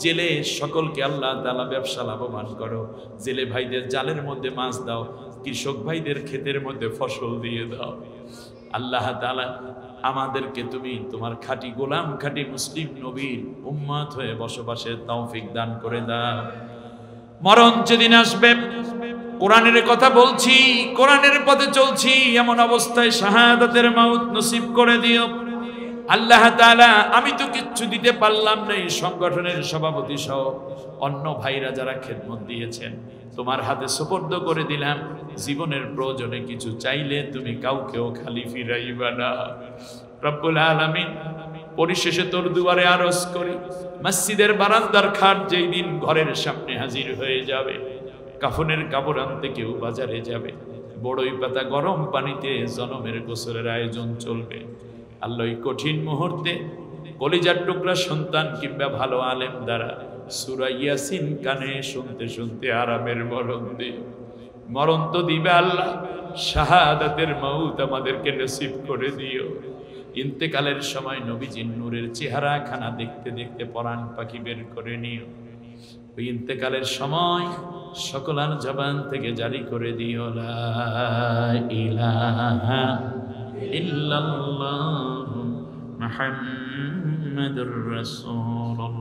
জেলে সকলকে আল্লাহ তাআলা ব্যবসা লাভবান করো। জেলে ভাইদের জালের মধ্যে মাছ দাও, কৃষক ভাইদের ক্ষেতের মধ্যে ফসল দিয়ে দাও। আল্লাহ তাআলা আমাদেরকে তুমি তোমার খাঁটি গোলাম, খাঁটি মুসলিম নবীর উম্মত হয়ে বসবাসের তৌফিক দান করে দাও। মরণ যেদিন আসবে কোরআনের কথা বলছি, কোরআনের পথে চলছি, এমন অবস্থায় শাহাদাতের মাউত নসিব করে দিও। আল্লাহ তাআলা আমি তো কিচ্ছু দিতে পারলাম না, এই সংগঠনের সভাপতি সহ অন্য ভাইরা যারা খেদমত দিয়েছেন তোমার হাতে সুপর্দ করে দিলাম। জীবনের প্রয়োজনে কিছু চাইলে তুমি কাউকেও খালি ফিরাইবা না রব্বুল আলামিন। পরিশেষে তোর দুয়ারে আরজ করি, মসজিদের বারান্দার খাট যেই দিন ঘরের সামনে হাজির হয়ে যাবে, কাফনের কাপড় আনতে কেউ বাজারে যাবে, বড়ই পাতা গরম পানিতে জনমের গোসলের আয়োজন চলবে। আল্লাহ এই কঠিন মুহূর্তে কলিজার টুকরা সন্তান কিংবা ভালো আলেম দ্বারা সূরা ইয়াসিন কানে শুনতে শুনতে আরামের মরণ দিও। মরণ তো দিবে আল্লাহ, শাহাদাতের মাউত আমাদেরকে নসিব করে দিও। ইন্তেকালের সময় নবীজির নূরের চেহারা খানা দেখতে দেখতে পরাণ পাখি বের করে নিও। ওই ইন্তেকালের সময় সকলার জবান থেকে জারি করে দিও লা ইলাহা ইল্লাল্লাহু মুহাম্মাদুর রাসূলুল্লাহ।